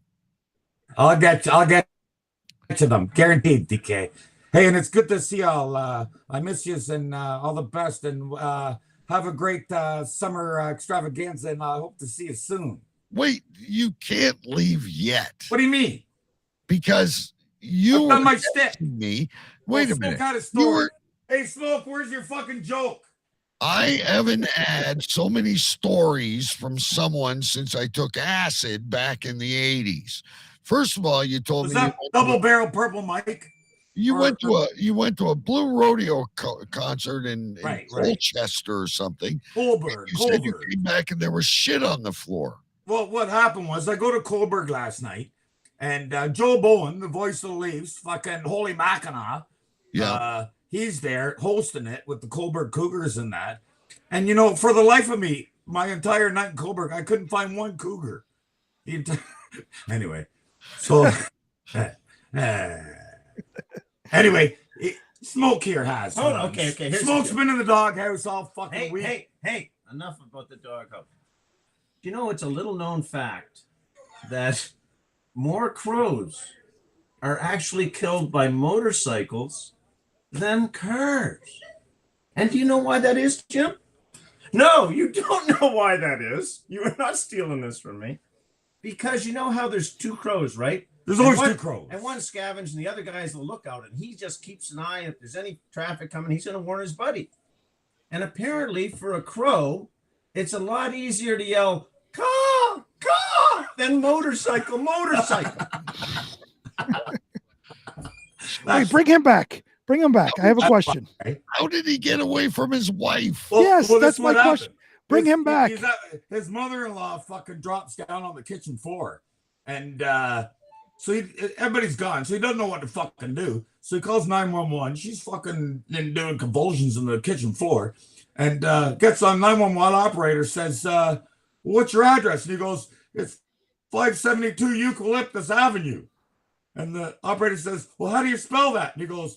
I'll get to them, guaranteed, DK. Hey, and it's good to see y'all. I miss you and all the best, and have a great summer extravaganza. And I hope to see you soon. Wait, you can't leave yet. What do you mean? Because you done my shtick. Me. Wait a minute. Kind of story. Hey, Smoke, where's your fucking joke? I haven't had so many stories from someone since I took acid back in the 80s. First of all, you told me that double barrel purple mic. You went to a Blue Rodeo concert in Colchester or something. Colberg. You said you came back and there was shit on the floor. Well, what happened was I go to Colberg last night, and Joe Bowen, the voice of the Leafs, fucking holy Mackinac, he's there hosting it with the Colberg Cougars and that. And you know, for the life of me, my entire night in Coburg, I couldn't find one cougar. Anyway, so anyway, Smoke here has. Hold on, okay. Here's Smoke's been in the doghouse all fucking week. Hey! Enough about the doghouse. Do you know it's a little known fact that more crows are actually killed by motorcycles than cars? And do you know why that is, Jim? No, you don't know why that is. You are not stealing this from me. Because you know how there's two crows, right? There's always two crows. And one scavenges and the other guy's the lookout. And he just keeps an eye. If there's any traffic coming, he's going to warn his buddy. And apparently for a crow, it's a lot easier to yell, caw, caw, than motorcycle. Hey, bring him back. Bring him back. I have a question. How did he get away from his wife? Yes, that's my question. Bring him back. His mother-in-law fucking drops down on the kitchen floor. And so everybody's gone. So he doesn't know what to fucking do. So he calls 911. She's fucking doing convulsions in the kitchen floor. And gets on 911 operator, says, what's your address? And he goes, it's 572 Eucalyptus Avenue. And the operator says, well, how do you spell that? And he goes,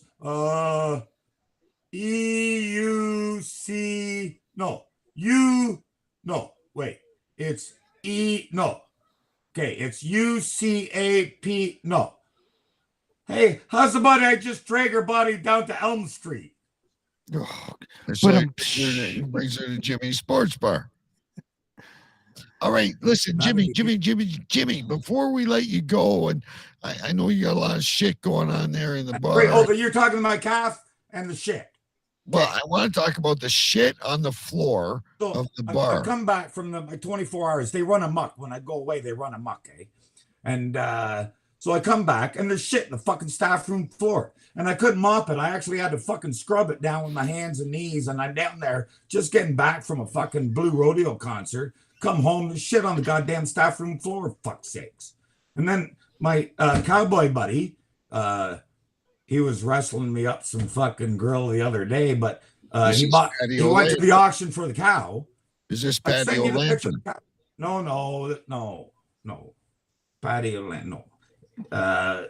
E-U-C, no, U, no, wait, it's E, no. Okay, it's U-C-A-P, no. Hey, how's about I just drag her body down to Elm Street? So he brings her to Jimmy's Sports Bar. All right, listen, Jimmy, before we let you go, and I know you got a lot of shit going on there in the bar. Wait, oh, you're talking to my calf and the shit. Well, I want to talk about the shit on the floor of the bar. I come back from my 24 hours. They run amok. When I go away, they run amok, eh? And so I come back, and there's shit in the fucking staff room floor. And I couldn't mop it. I actually had to fucking scrub it down with my hands and knees. And I'm down there just getting back from a fucking Blue Rodeo concert. Come home, there's shit on the goddamn staff room floor, for fuck's sakes. And then my cowboy buddy, he was wrestling me up some fucking grill the other day, but he went to the auction for the cow. Is this Patty O'Lantern? No. Patty O'Lantern, no.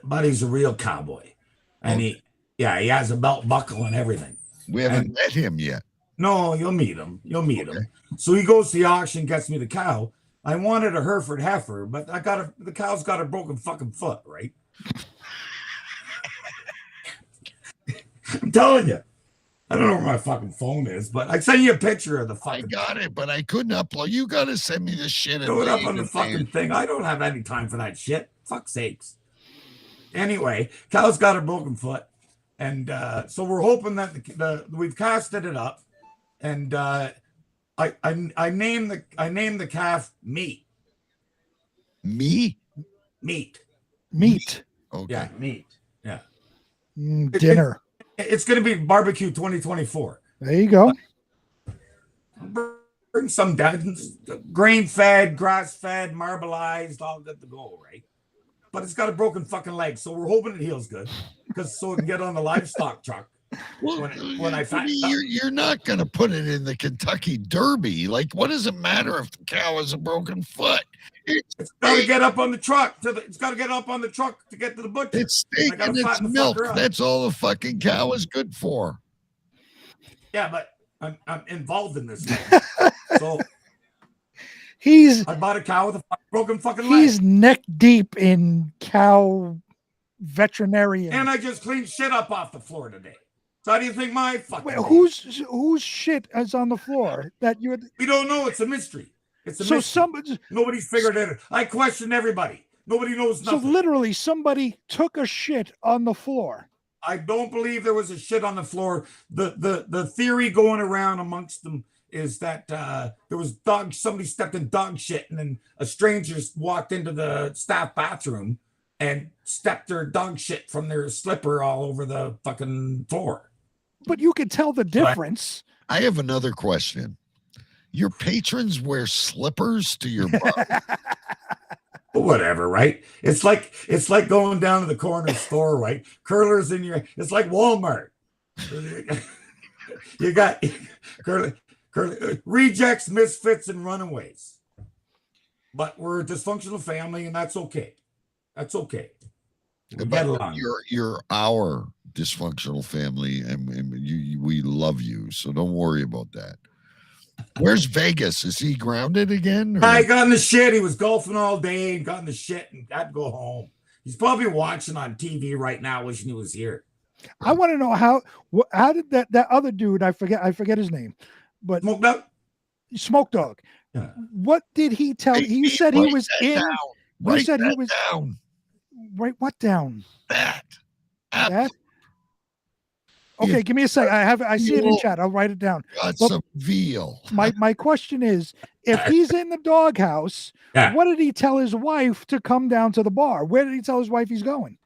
Buddy's a real cowboy. And he has a belt buckle and everything. We haven't met him yet. No, you'll meet him. Him. So he goes to the auction, gets me the cow. I wanted a Hereford heifer, but the cow's got a broken fucking foot, right? I'm telling you. I don't know where my fucking phone is, but I sent you a picture of the fucking. I got it, but I couldn't upload. You got to send me the shit. Do it up on the fucking thing. I don't have any time for that shit. Fuck's sakes. Anyway, cow's got a broken foot, and so we're hoping that we've casted it up, and I named the calf Meat. Me? Meat. Okay. Yeah, meat. Yeah. Dinner. It's going to be barbecue 2024. There you go. Bring some down, grain-fed, grass-fed, marbleized, all good to go, right? But it's got a broken fucking leg, so we're hoping it heals good, so it can get on the livestock truck. Well, you're not going to put it in the Kentucky Derby. Like, what does it matter if the cow has a broken foot? It's got to get up on the truck. It's got to get up on the truck to get to the butcher. It's steak and it's milk. That's all the fucking cow is good for. Yeah, but I'm involved in this. So I bought a cow with a broken fucking leg. He's neck deep in cow veterinarian. And I just cleaned shit up off the floor today. So how do you think my fucking? Wait, whose shit is on the floor that you? We don't know. It's a mystery. It's a so mystery. Nobody's figured it out. I question everybody. Nobody knows nothing. So literally, somebody took a shit on the floor. I don't believe there was a shit on the floor. The theory going around amongst them is that there was somebody stepped in dog shit, and then a stranger walked into the staff bathroom and stepped their dog shit from their slipper all over the fucking floor. But you could tell the difference. I have another question. Your patrons wear slippers to your bar? Whatever, right? It's like going down to the corner store, right? Curlers in your. It's like Walmart. You got Rejects, misfits, and runaways. But we're a dysfunctional family, and that's okay. That's okay. We get along. You're our dysfunctional family, and we love you. So don't worry about that. Where's Vegas? Is he grounded again? I got in the shit. He was golfing all day and got in the shit and had to go home. He's probably watching on TV right now, wishing he was here. I want to know how did that other dude, I forget his name, but Smoke Dog. Yeah. What did he tell? You said he was in. You said he was down. Write what down? That. Okay, give me a sec. I see it in chat. I'll write it down. Got some veal. My question is, if he's in the doghouse, what did he tell his wife to come down to the bar? Where did he tell his wife he's going?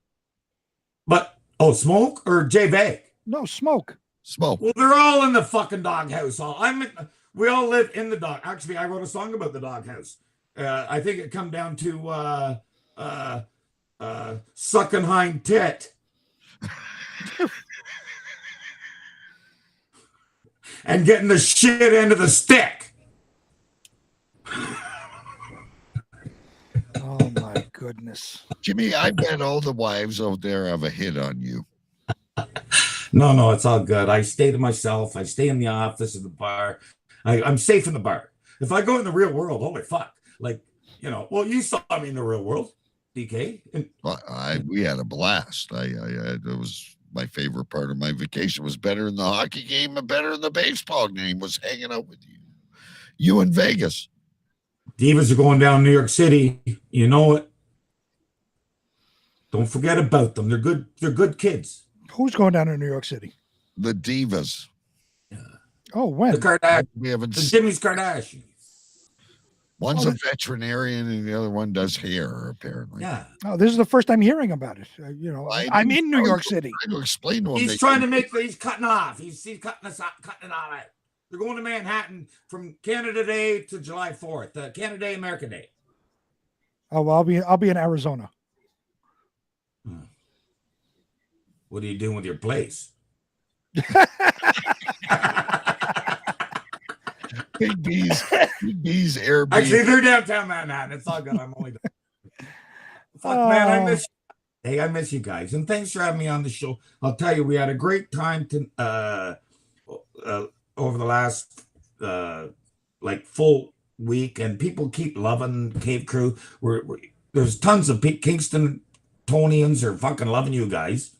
But Smoke or J-Bag? No, Smoke. Smoke. Well, they're all in the fucking doghouse. We all live in the dog. Actually, I wrote a song about the doghouse. I think it come down to sucking hind tit. And getting the shit into the stick. Oh my goodness. Jimmy, I bet all the wives out there have a hit on you. No, it's all good. I stay to myself. I stay in the office at the bar. I'm safe in the bar. If I go in the real world, holy fuck. Like, you saw me in the real world, DK. We had a blast. It was my favorite part of my vacation. Was better than the hockey game and better than the baseball game was hanging out with you. You in Vegas. Divas are going down New York City. You know it. Don't forget about them. They're good. They're good kids. Who's going down to New York City? The Divas. Oh, when? The Kardashians. We haven't. The Jimmy's Kardashians. One's a veterinarian and the other one does hair, apparently. Yeah. Oh, this is the first I'm hearing about it. I'm in New York City. Trying to explain to him. He's trying to he's cutting off. He's cutting us off, cutting it all out. They're going to Manhattan from Canada Day to July 4th. Canada Day, American Day. Oh, well, I'll be in Arizona. What are you doing with your place? Big B's Airbnb. Actually, they're downtown Manhattan. It's all good. I'm only done. Fuck, man, I miss you. Hey, I miss you guys. And thanks for having me on the show. I'll tell you, we had a great time over the last full week, and people keep loving Cave Crew. There's tons of Kingstonians are fucking loving you guys.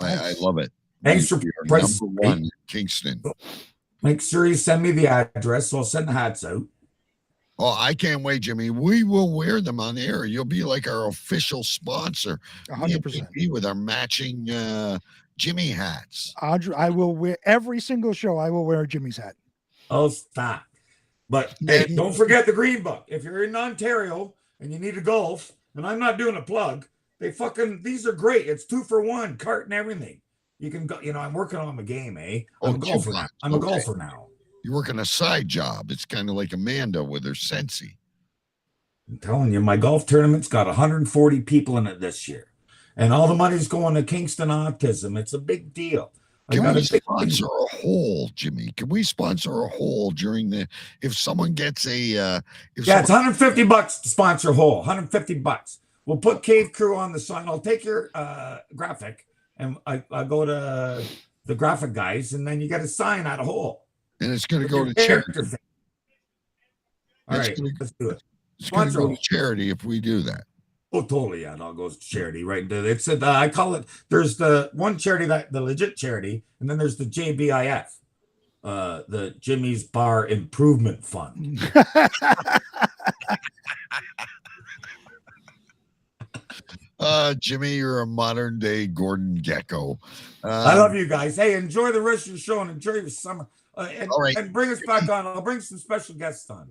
I love it. Thanks for number one, Kingston. Make sure you send me the address, so I'll send the hats out. Oh, I can't wait, Jimmy. We will wear them on air. You'll be like our official sponsor. 100%. With our matching Jimmy hats. I will wear every single show. I will wear Jimmy's hat. Oh, stop. But hey, don't forget the Green Book. If you're in Ontario and you need a golf, and I'm not doing a plug, these are great. It's 2 for 1, cart and everything. You can go, I'm working on my game, eh? I'm a golfer now. I'm a golfer now. You're working a side job. It's kind of like Amanda with her Sensi. I'm telling you, my golf tournament's got 140 people in it this year. And all the money's going to Kingston Autism. It's a big deal. Can we sponsor a hole, Jimmy? Can we sponsor a hole if someone gets a it's $150 to sponsor a hole. $150. We'll put Cave Crew on the sign. I'll take your graphic and I go to the graphic guys, and then you get a sign out of hole. And it's going to go to charity. All right, let's do it. It's going to go to charity if we do that. Oh, totally. Yeah, it all goes to charity, right? It's I call it. There's the one charity the legit charity, and then there's the JBIF, the Jimmy's Bar Improvement Fund. Jimmy, you're a modern day Gordon Gekko. I love you guys. Hey, enjoy the rest of your show and enjoy your summer. All right. And bring us back on. I'll bring some special guests on.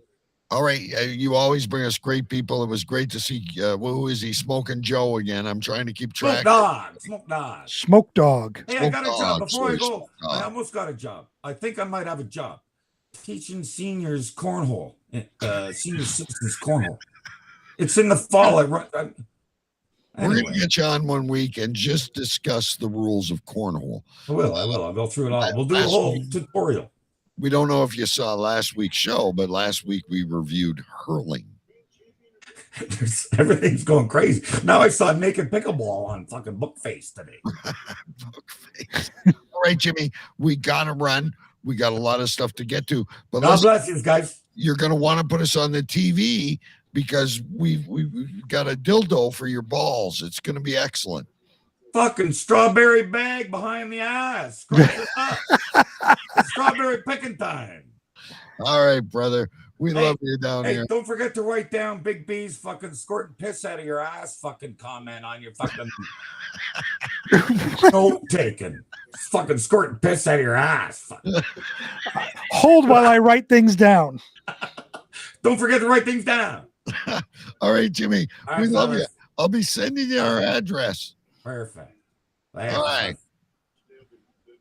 All right. You always bring us great people. It was great to see. Who is he? Smoking Joe again. I'm trying to keep track. Smoke Dog. Hey, I got a job. Before I go, I almost got a job. I think I might have a job. Teaching seniors cornhole. Senior citizens cornhole. It's in the fall. We're going to get you on one week and just discuss the rules of cornhole. I will. I'll go through it all. We'll do a whole tutorial. We don't know if you saw last week's show, but last week we reviewed hurling. Everything's going crazy. Now I saw naked pickleball on fucking Bookface today. Bookface. All right, Jimmy, we got to run. We got a lot of stuff to get to. But God bless you guys. You're going to want to put us on the TV because we've got a dildo for your balls. It's going to be excellent. Fucking strawberry bag behind the eyes. Scratch it up. It's strawberry picking time. All right, brother. We love you down here. Don't forget to write down Big B's fucking squirting piss out of your ass fucking comment on your fucking note taking. Fucking squirting piss out of your ass. Hold while I write things down. Don't forget to write things down. All right, Jimmy. All We right, love fellas. you. I'll be sending you our address. Perfect. All right.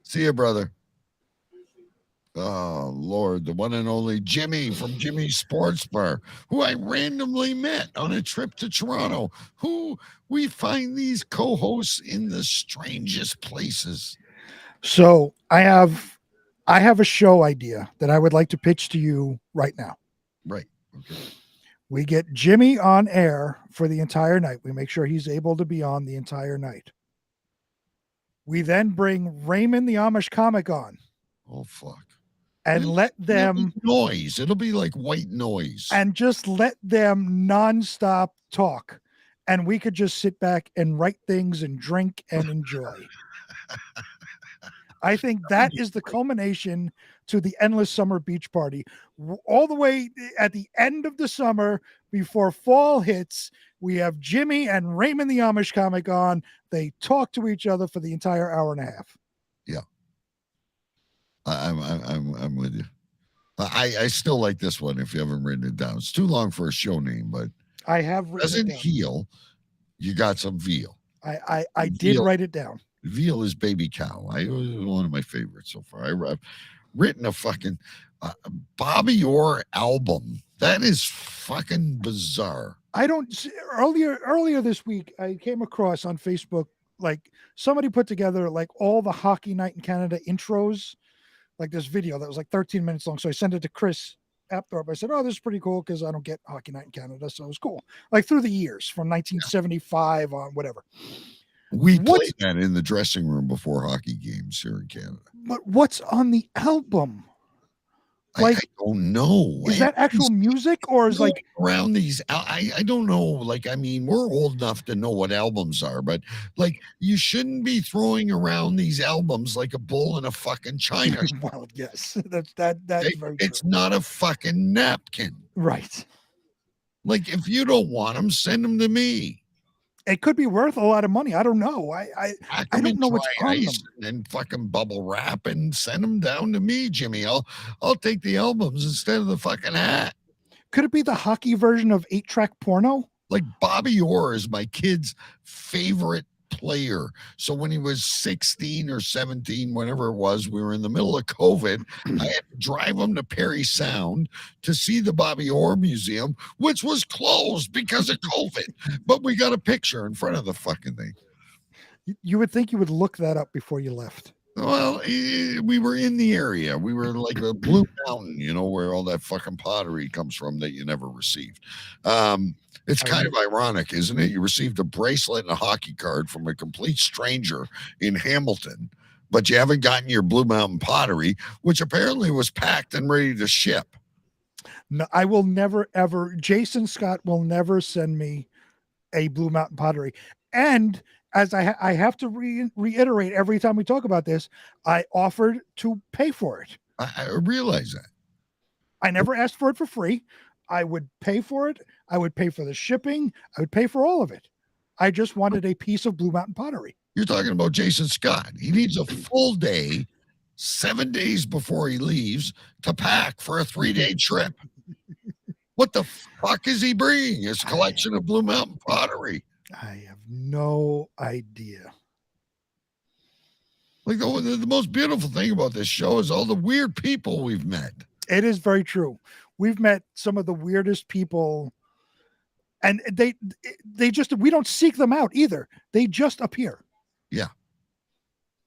See you, brother. Oh, Lord, the one and only Jimmy from Jimmy's Sports Bar, who I randomly met on a trip to Toronto, who we find these co-hosts in the strangest places. So I have a show idea that I would like to pitch to you right now. Right. Okay. We get Jimmy on air for the entire night. We make sure he's able to be on the entire night. We then bring Raymond the Amish comic on. Oh, fuck. And let them noise. It'll be like white noise. And just let them nonstop talk. And we could just sit back and write things and drink and enjoy. I think that is the culmination to the Endless Summer Beach Party. All the way at the end of the summer, before fall hits, we have Jimmy and Raymond the Amish comic on. They talk to each other for the entire hour and a half. Yeah. I'm with you. I still like this one if you haven't written it down. It's too long for a show name, but I have written doesn't it down. heal. You got some veal. I did write it down. Veal is baby cow. It was one of my favorites so far. I've written a fucking Bobby Orr album. That is fucking bizarre. Earlier this week, I came across on Facebook, like somebody put together like all the Hockey Night in Canada intros, like this video that was like 13 minutes long. So I sent it to Chris Apthorpe. I said, oh, this is pretty cool because I don't get Hockey Night in Canada. So it was cool. Like through the years from 1975 on whatever. We played that in the dressing room before hockey games here in Canada. But what's on the album? Like, I don't know. Is that actual music or is like around these? I don't know. Like, I mean, we're old enough to know what albums are, but like, you shouldn't be throwing around these albums like a bull in a fucking china. Well, yes, that's very It's true. not a fucking napkin, Right? Like, if you don't want them, send them to me. It could be worth a lot of money. I don't know. I don't know what's on them. Ice and fucking bubble wrap and send them down to me, Jimmy. I'll take the albums instead of the fucking hat. Could it be the hockey version of 8-track porno? Like Bobby Orr is my kid's favorite player. So when he was 16 or 17, whenever it was, we were in the middle of COVID. I had to drive him to Perry Sound to see the Bobby Orr Museum, which was closed because of COVID. But we got a picture in front of the fucking thing. You would think you would look that up before you left. Well, we were in the area. We were like the Blue Mountain, you know, where all that fucking pottery comes from that you never received. It's kind of ironic, isn't it? You received a bracelet and a hockey card from a complete stranger in Hamilton, but you haven't gotten your Blue Mountain pottery, which apparently was packed and ready to ship. No, I will never, ever. Jason Scott will never send me a Blue Mountain pottery. And as I have to reiterate every time we talk about this, I offered to pay for it. I realize that. I never asked for it for free. I would pay for it. I would pay for the shipping. I would pay for all of it. I just wanted a piece of Blue Mountain pottery. You're talking about Jason Scott. He needs a full day, 7 days before he leaves, to pack for a 3-day trip. What the fuck is he bringing? His collection of Blue Mountain pottery. I have no idea. Like the most beautiful thing about this show is all the weird people we've met. It is very true. We've met some of the weirdest people, and they just, we don't seek them out either. They just appear. Yeah.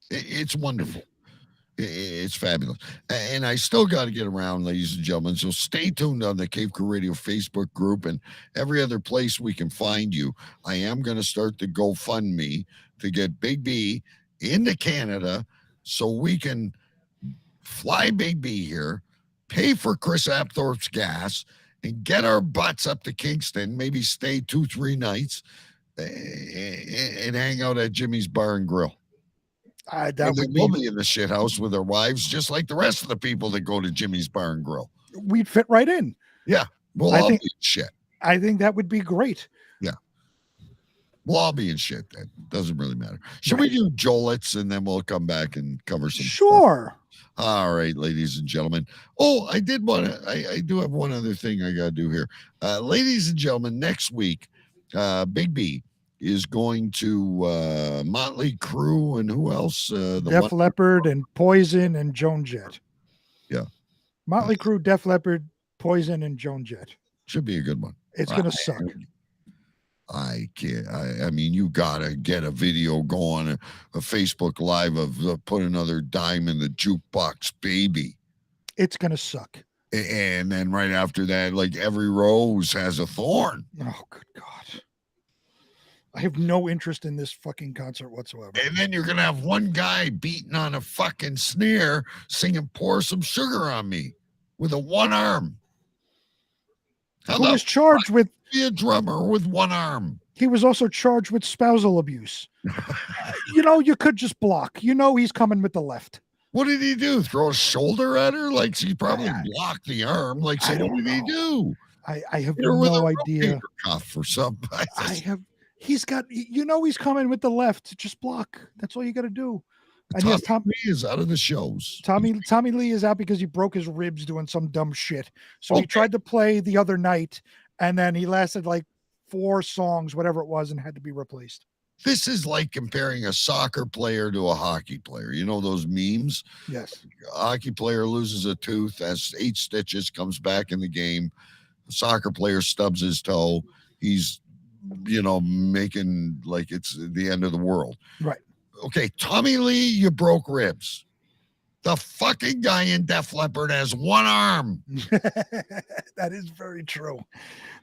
It's wonderful. It's fabulous. And I still got to get around, ladies and gentlemen. So stay tuned on the Cave Crew Radio Facebook group and every other place we can find you. I am going to start the GoFundMe to get Big B into Canada so we can fly Big B here, pay for Chris Apthorpe's gas, and get our butts up to Kingston, maybe stay 2-3 nights and hang out at Jimmy's Bar and Grill. That and would we'll be in the shit house with our wives, just like the rest of the people that go to Jimmy's Bar and Grill. We'd fit right in. Yeah, we'll all be in shit. I think that would be great. Yeah, we'll all be in shit. That doesn't really matter. Should we do Jolets and then we'll come back and cover some? Sure. Stuff? All right, ladies and gentlemen. Oh, I did want to. I do have one other thing I got to do here, ladies and gentlemen. Next week, Big B is going to Motley Crue and who else? Def Leppard and Poison and Joan Jett. Yeah. Motley Crue, Def Leppard, Poison, and Joan Jett. Should be a good one. It's going to suck. I can't. I mean, you got to get a video going, a Facebook Live of put another dime in the jukebox, baby. It's going to suck. And then right after that, like every rose has a thorn. Oh, good God. I have no interest in this fucking concert whatsoever. And then you're going to have one guy beating on a fucking snare singing Pour Some Sugar on Me with a one arm. Who was charged with... Be a drummer with one arm. He was also charged with spousal abuse. You could just block. He's coming with the left. What did he do? Throw a shoulder at her? Like, he probably blocked the arm. Like, so what did he do? I have no idea. Cuff or something. He's got, he's coming with the left. Just block. That's all you got to do. And Tommy yes, Lee is out of the shows. Tommy Lee is out because he broke his ribs doing some dumb shit. So he tried to play the other night, and then he lasted like 4 songs, whatever it was, and had to be replaced. This is like comparing a soccer player to a hockey player. You know those memes? Yes. A hockey player loses a tooth, has 8 stitches, comes back in the game. The soccer player stubs his toe. He's making like it's the end of the world. Right. Okay, Tommy Lee, you broke ribs. The fucking guy in Def Leppard has one arm. That is very true.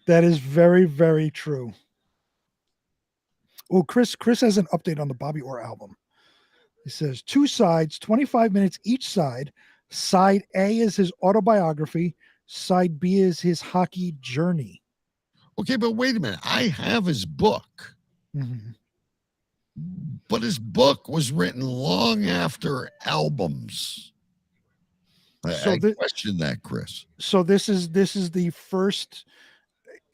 That is very, very true. Oh, Chris has an update on the Bobby Orr album. He says 2 sides, 25 minutes each side. Side A is his autobiography. Side B is his hockey journey. Okay, but wait a minute. I have his book. Mm-hmm. But his book was written long after albums. I question that, Chris. So this is the first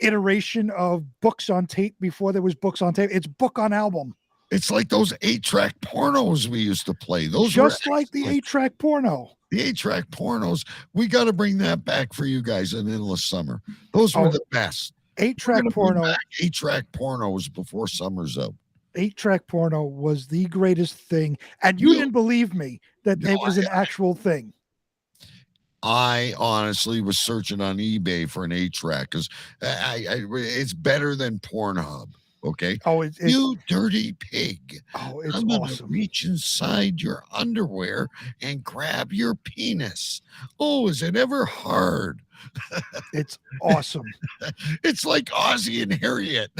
iteration of books on tape before there was books on tape. It's book on album. It's like those 8-track pornos we used to play. Those just like the 8-track porno. The 8-track pornos. We got to bring that back for you guys in Endless Summer. Those were the best. 8-track porno. 8-track pornos before summer's out. 8-track porno was the greatest thing, and you didn't believe me that it was an actual thing. I honestly was searching on eBay for an 8-track because it's better than Pornhub. Okay. Oh, you dirty pig. Oh, it's I'm awesome. Gonna reach inside your underwear and grab your penis. Oh, is it ever hard? It's awesome. It's like Ozzy and Harriet.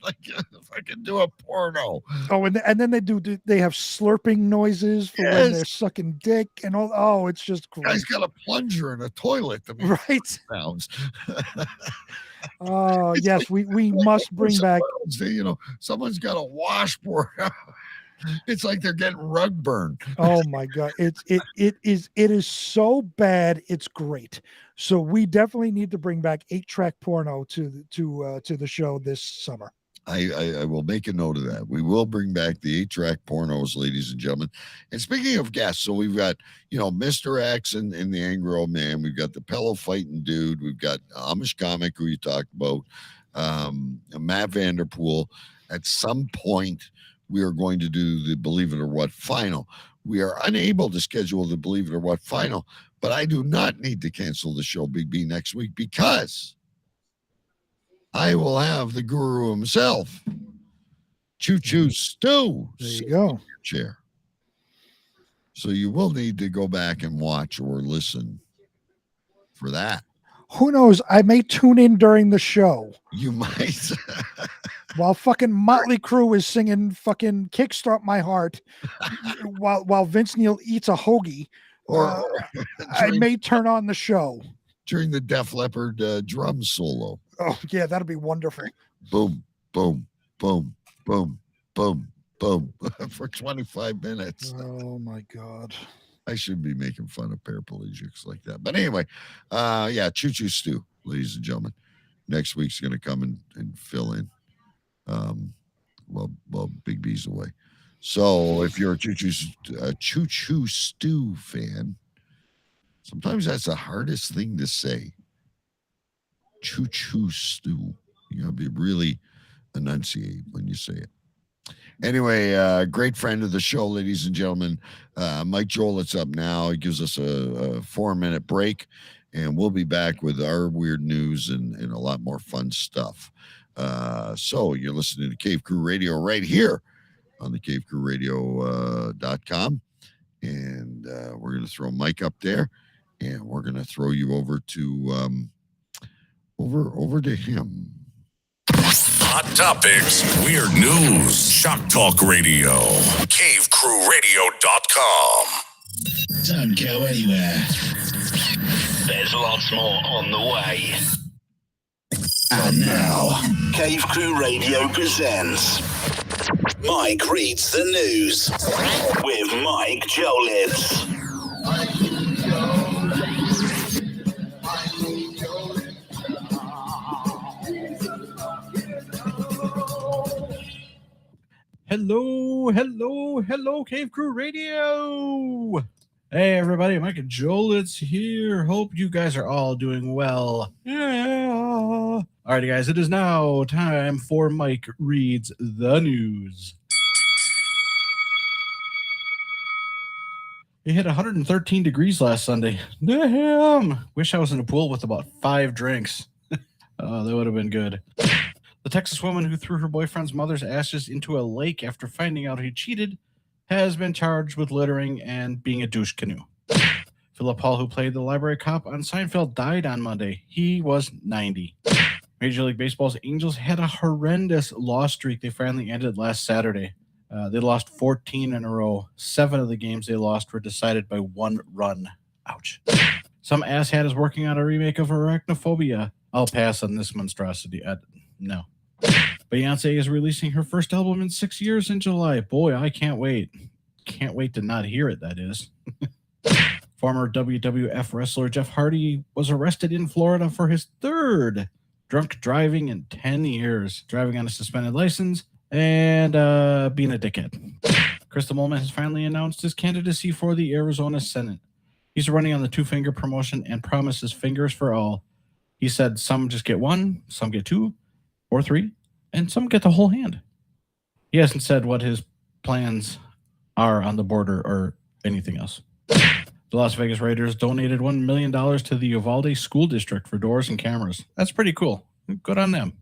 Like if I can do a porno. Oh, and then they have slurping noises for when they're sucking dick and all. Oh, it's just great. Guy's got a plunger in a toilet to make right sounds. Oh yes, we must bring back. Someone's got a washboard. It's like they're getting rug burn. Oh my God. It is so bad. It's great. So we definitely need to bring back 8-track porno to the show this summer. I will make a note of that. We will bring back the 8-track pornos, ladies and gentlemen. And speaking of guests, so we've got, Mr. X and the Angry Old Man. We've got the pillow fighting dude. We've got Amish comic who you talked about, Matt Vanderpool. At some point, we are going to do the Believe It or What final. We are unable to schedule the Believe It or What final, but I do not need to cancel the show, Big B, next week because I will have the guru himself, Choo Choo Stu. There you go. Chair. So you will need to go back and watch or listen for that. Who knows? I may tune in during the show. You might. While fucking Motley Crue is singing fucking Kickstart My Heart while Vince Neil eats a hoagie, Or I may turn on the show. During the Def Leppard drum solo. Oh, yeah, that'll be wonderful. Boom, boom, boom, boom, boom, boom for 25 minutes. Oh, my God. I should be making fun of paraplegics like that. But anyway, yeah, Choo Choo Stew, ladies and gentlemen. Next week's going to come and fill in. Well, Big B's away. So if you're a Choo Choo Stew fan, sometimes that's the hardest thing to say. Choo Choo Stew. You got to be really enunciate when you say it. Anyway, great friend of the show, ladies and gentlemen. Mike Jolett's up now. He gives us a 4-minute break, and we'll be back with our weird news and a lot more fun stuff. So you're listening to Cave Crew Radio right here on the cavecrewradio.com. And we're going to throw Mike up there, and we're going to throw you over to over to him. Hot topics, weird news, shock talk radio, cavecrewradio.com. Don't go anywhere. There's lots more on the way. And now, Cave Crew Radio presents Mike Reads the News with Mike Jolitz. Hello, Cave Crew Radio. Hey, everybody, Mike Jolitz here. Hope you guys are all doing well. Yeah. All right, guys, it is now time for Mike Reads the News. It hit 113 degrees last Sunday. Damn. Wish I was in a pool with about 5 drinks. Oh, that would have been good. The Texas woman who threw her boyfriend's mother's ashes into a lake after finding out he cheated has been charged with littering and being a douche canoe. Philip Hall, who played the library cop on Seinfeld, died on Monday. He was 90. Major League Baseball's Angels had a horrendous loss streak they finally ended last Saturday. They lost 14 in a row. 7 of the games they lost were decided by 1 run. Ouch. Some asshat is working on a remake of Arachnophobia. I'll pass on this monstrosity. No. Beyonce is releasing her first album in 6 years in July. Boy, I can't wait. Can't wait to not hear it, that is. Former WWF wrestler Jeff Hardy was arrested in Florida for his 3rd drunk driving in 10 years. Driving on a suspended license and being a dickhead. Crystal Molman has finally announced his candidacy for the Arizona Senate. He's running on the 2-finger promotion and promises fingers for all. He said some just get 1, some get 2 or 3, and some get the whole hand. He hasn't said what his plans are on the border or anything else. The Las Vegas Raiders donated $1 million to the Uvalde School District for doors and cameras. That's pretty cool. Good on them.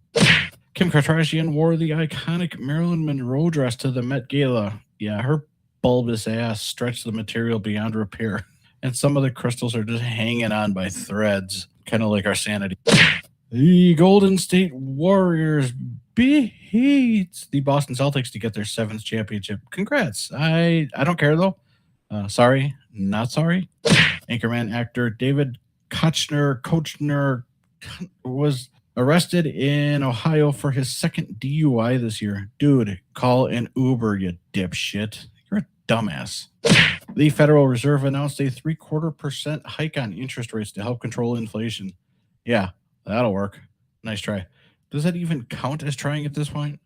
Kim Kardashian wore the iconic Marilyn Monroe dress to the Met Gala. Yeah, her bulbous ass stretched the material beyond repair. And some of the crystals are just hanging on by threads, kind of like our sanity. The Golden State Warriors beat the Boston Celtics to get their 7th championship. Congrats. I don't care, though. Sorry, not sorry. Anchorman actor David Kochner was arrested in Ohio for his 2nd DUI this year. Dude, call an Uber, you dipshit. You're a dumbass. The Federal Reserve announced a 0.75% hike on interest rates to help control inflation. Yeah, that'll work. Nice try. Does that even count as trying at this point?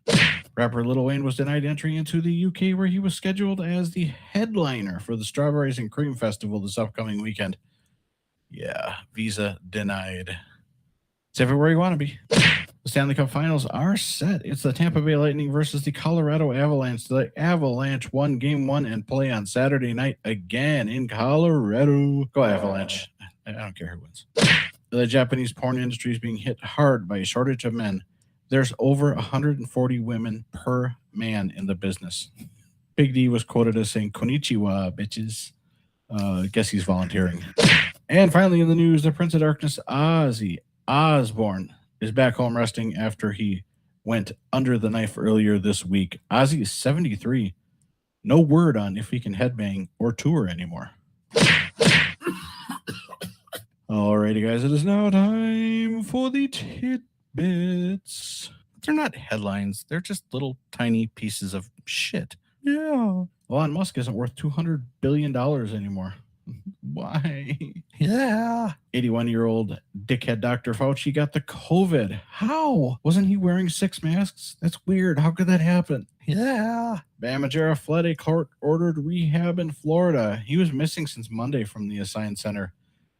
Rapper Lil Wayne was denied entry into the UK, where he was scheduled as the headliner for the Strawberries and Cream Festival this upcoming weekend. Yeah, visa denied. It's everywhere you want to be. The Stanley Cup Finals are set. It's the Tampa Bay Lightning versus the Colorado Avalanche. The Avalanche won Game 1 and play on Saturday night again in Colorado. Go Avalanche. I don't care who wins. The Japanese porn industry is being hit hard by a shortage of men. There's over 140 women per man in the business. Big D was quoted as saying, "Konnichiwa, bitches." Guess he's volunteering. And finally in the news, the Prince of Darkness, Ozzy Osbourne, is back home resting after he went under the knife earlier this week. Ozzy is 73. No word on if he can headbang or tour anymore. Alrighty, guys, it is now time for the tidbits. They're not headlines. They're just little tiny pieces of shit. Yeah. Elon Musk isn't worth $200 billion anymore. Why? Yeah. 81-year-old dickhead Dr. Fauci got the COVID. How? Wasn't he wearing 6 masks? That's weird. How could that happen? Yeah. Bama Jarrah fled a court-ordered rehab in Florida. He was missing since Monday from the assigned center.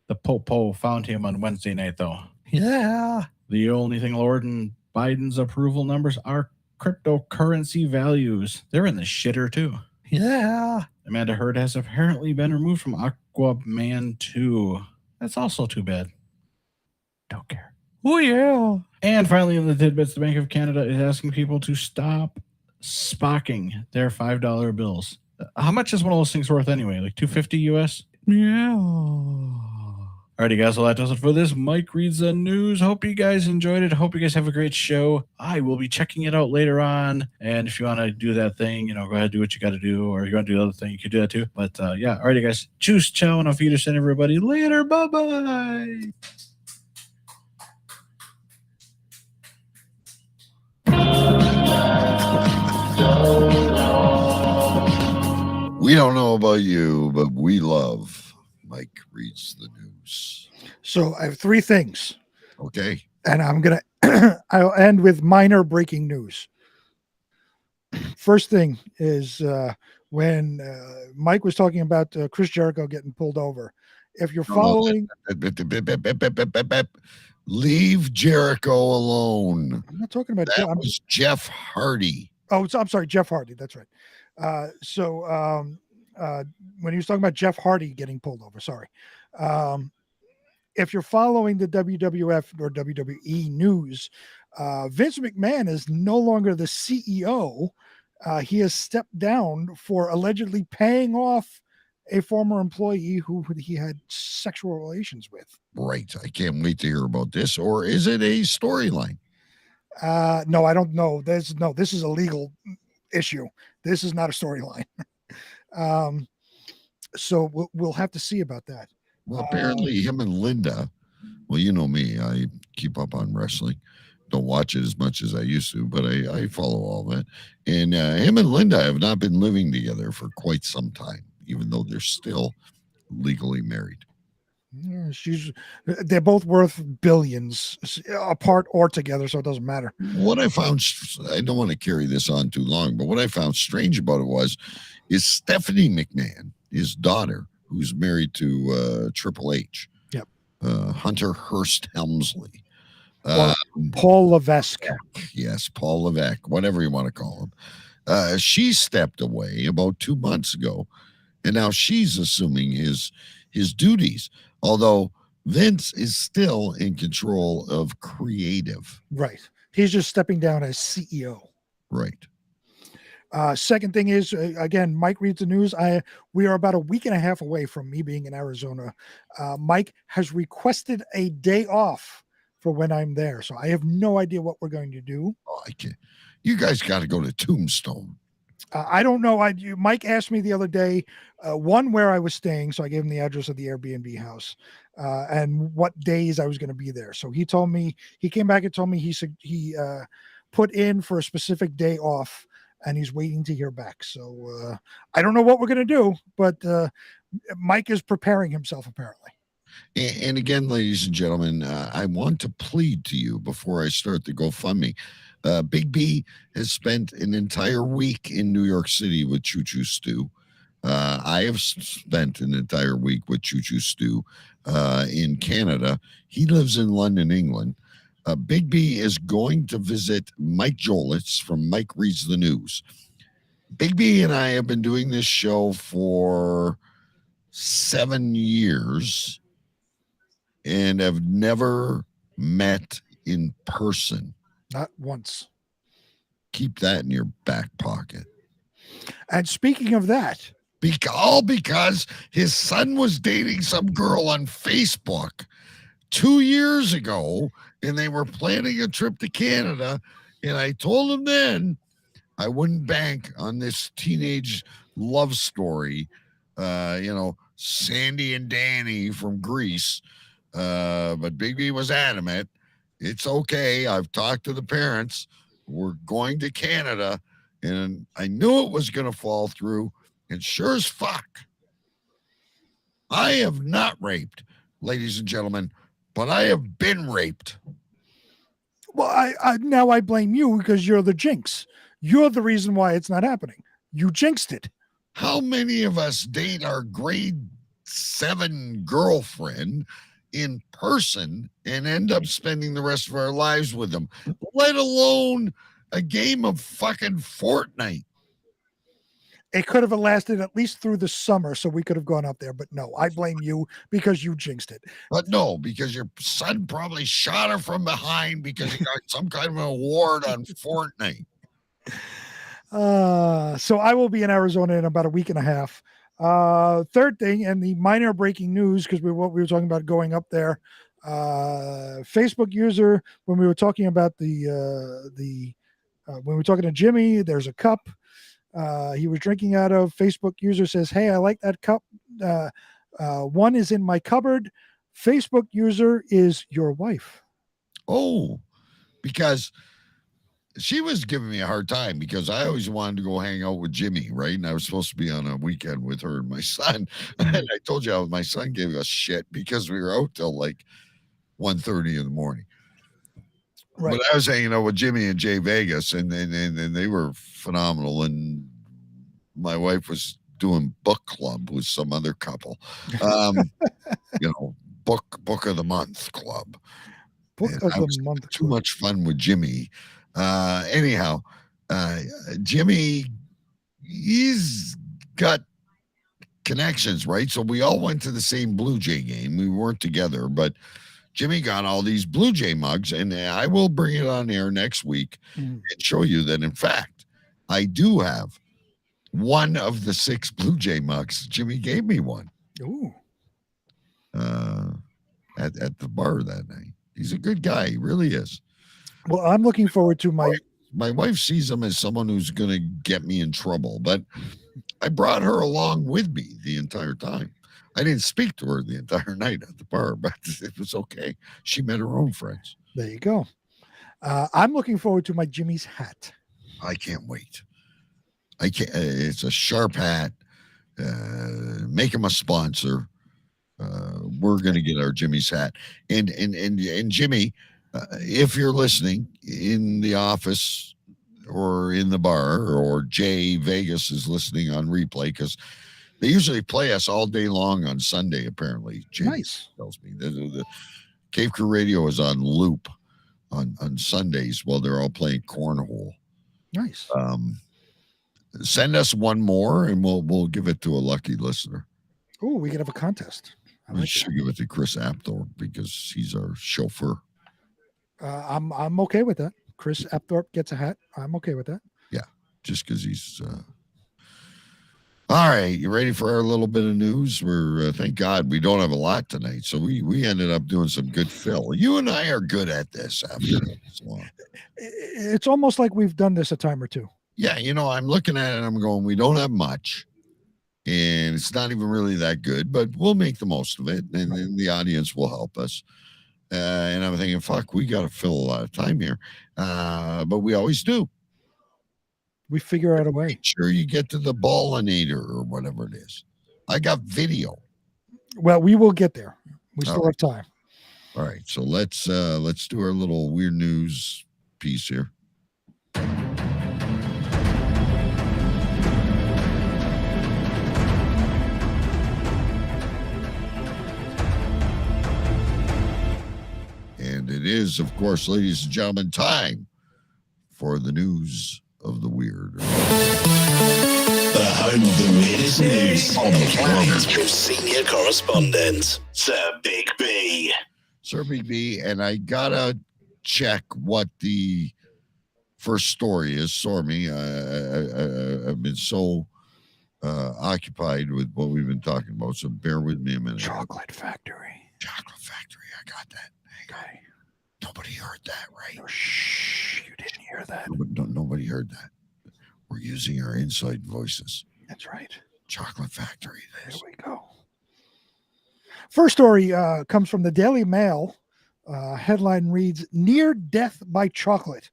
The Popo found him on Wednesday night, though. Yeah. The only thing lower than Biden's approval numbers are cryptocurrency values. They're in the shitter, too. Yeah. Amanda Heard has apparently been removed from Aquaman 2. That's also too bad. Don't care. Oh, yeah. And finally, in the tidbits, the Bank of Canada is asking people to stop spocking their $5 bills. How much is one of those things worth anyway? Like $250 US? Yeah. Alrighty, guys, well, that does it for this. Mike reads the news. Hope you guys enjoyed it. Hope you guys have a great show. I will be checking it out later on. And if you want to do that thing, go ahead and do what you got to do. Or if you want to do the other thing, you can do that too. But yeah, alrighty, guys. Choose, ciao, and auf Wiedersehen, everybody. Later. Bye-bye. We don't know about you, but we love Mike reads the news. So I have 3 things. Okay. And I'm going to, I'll end with minor breaking news. First thing is when Mike was talking about Chris Jericho getting pulled over. If you're following. Leave Jericho alone. I'm not talking about that. Was Jeff Hardy. Oh, I'm sorry, Jeff Hardy. That's right. So when he was talking about Jeff Hardy getting pulled over, sorry. If you're following the WWF or WWE news, Vince McMahon is no longer the CEO. He has stepped down for allegedly paying off a former employee who he had sexual relations with. Right. I can't wait to hear about this. Or is it a storyline? No, I don't know. This is a legal issue. This is not a storyline. So we'll have to see about that. Well, apparently him and Linda, well, you know me, I keep up on wrestling. Don't watch it as much as I used to, but I follow all that. And him and Linda have not been living together for quite some time, even though they're still legally married. Yeah, they're both worth billions apart or together, so it doesn't matter. What I found, I don't want to carry this on too long, but what I found strange about it is Stephanie McMahon, his daughter, who's married to Triple H. Yep. Hunter Hearst Helmsley. Paul Levesque. Yes, Paul Levesque, whatever you want to call him. She stepped away about 2 months ago, and now she's assuming his duties, although Vince is still in control of creative. Right. He's just stepping down as CEO. Right. Second thing is, again, Mike reads the news. We are about a week and a half away from me being in Arizona. Mike has requested a day off for when I'm there. So I have no idea what we're going to do. Oh, I can't. You guys got to go to Tombstone. I don't know. Mike asked me the other day, where I was staying. So I gave him the address of the Airbnb house and what days I was going to be there. So he told me, he came back and told me he put in for a specific day off. And he's waiting to hear back. So I don't know what we're going to do, but Mike is preparing himself, apparently. And again, ladies and gentlemen, I want to plead to you before I start the GoFundMe. Big B has spent an entire week in New York City with Choo Choo Stew. I have spent an entire week with Choo Choo Stew in Canada. He lives in London, England. Big B is going to visit Mike Jolitz from Mike Reads the News. Big B and I have been doing this show for 7 years and have never met in person. Not once. Keep that in your back pocket. And speaking of that, All because his son was dating some girl on Facebook 2 years ago, and they were planning a trip to Canada. And I told him then I wouldn't bank on this teenage love story. Sandy and Danny from Greece. But Big B was adamant. It's okay. I've talked to the parents. We're going to Canada. And I knew it was going to fall through. And sure as fuck, I have not raped, ladies and gentlemen, but I have been raped. Well, I now I blame you because you're the jinx. You're the reason why it's not happening. You jinxed it. How many of us date our grade 7 girlfriend in person and end up spending the rest of our lives with them, let alone a game of fucking Fortnite? It could have lasted at least through the summer, so we could have gone up there. But no, I blame you because you jinxed it. But no, because your son probably shot her from behind because he got some kind of an award on Fortnite. So I will be in Arizona in about a week and a half. Third thing, and the minor breaking news, because we were talking about going up there. Facebook user, when we were talking about when we were talking to Jimmy, there's a cup he was drinking out of. Facebook user says, "Hey, I like that cup. One is in my cupboard." Facebook user is your wife. Oh, because she was giving me a hard time because I always wanted to go hang out with Jimmy, right? And I was supposed to be on a weekend with her and my son. And I told you my son gave us shit because we were out till like 1:30 in the morning. Right. But I was hanging out with Jimmy and Jay Vegas, and they were phenomenal. And my wife was doing book club with some other couple. Book of the month club. Book of the month. Too much fun with Jimmy. Anyhow, Jimmy, he's got connections, right? So we all went to the same Blue Jay game. We weren't together, but Jimmy got all these Blue Jay mugs, and I will bring it on air next week and show you that, in fact, I do have one of the 6 Blue Jay mugs. Jimmy gave me one. Ooh. At the bar that night. He's a good guy. He really is. Well, I'm looking forward to my wife sees him as someone who's going to get me in trouble, but I brought her along with me the entire time. I didn't speak to her the entire night at the bar, but it was okay. She met her own friends. There you go. I'm looking forward to my Jimmy's hat. I can't wait. I can't. It's a sharp hat. Make him a sponsor. We're going to get our Jimmy's hat. And Jimmy, if you're listening in the office or in the bar, or Jay Vegas is listening on replay, because they usually play us all day long on Sunday, apparently. Nice. Tells me the Cave Crew Radio is on loop on Sundays while they're all playing cornhole. Nice. Send us one more and we'll give it to a lucky listener. Oh, we could have a contest. We should give it to Chris Apthorpe because he's our chauffeur. I'm okay with that. Chris Apthorpe gets a hat. I'm okay with that. Yeah, just because he's. All right, you ready for our little bit of news? We're thank God we don't have a lot tonight, so we ended up doing some good fill. You and I are good at this after this long. It's almost like we've done this a time or two. Yeah, I'm looking at it and I'm going, we don't have much, and it's not even really that good, but we'll make the most of it, and then the audience will help us. And I'm thinking, fuck, we got to fill a lot of time here, but we always do. We figure out a way. Make sure you get to the ballinator or whatever it is. I got video. Well, we will get there. We still have time. All right, so let's do our little weird news piece here. And it is, of course, ladies and gentlemen, time for the news of the weird. The home of the weirdest news on the planet with senior correspondent, Sir Big B. Sir Big B, and I gotta check what the first story is. Sorry, I've been so occupied with what we've been talking about. So bear with me a minute. Chocolate Factory. Chocolate Factory. I got that. Okay. Nobody heard that, right? No, shh. You didn't hear that. Nobody heard that. We're using our inside voices. That's right. Chocolate Factory. There we go. First story comes from the Daily Mail. Headline reads, "Near death by chocolate.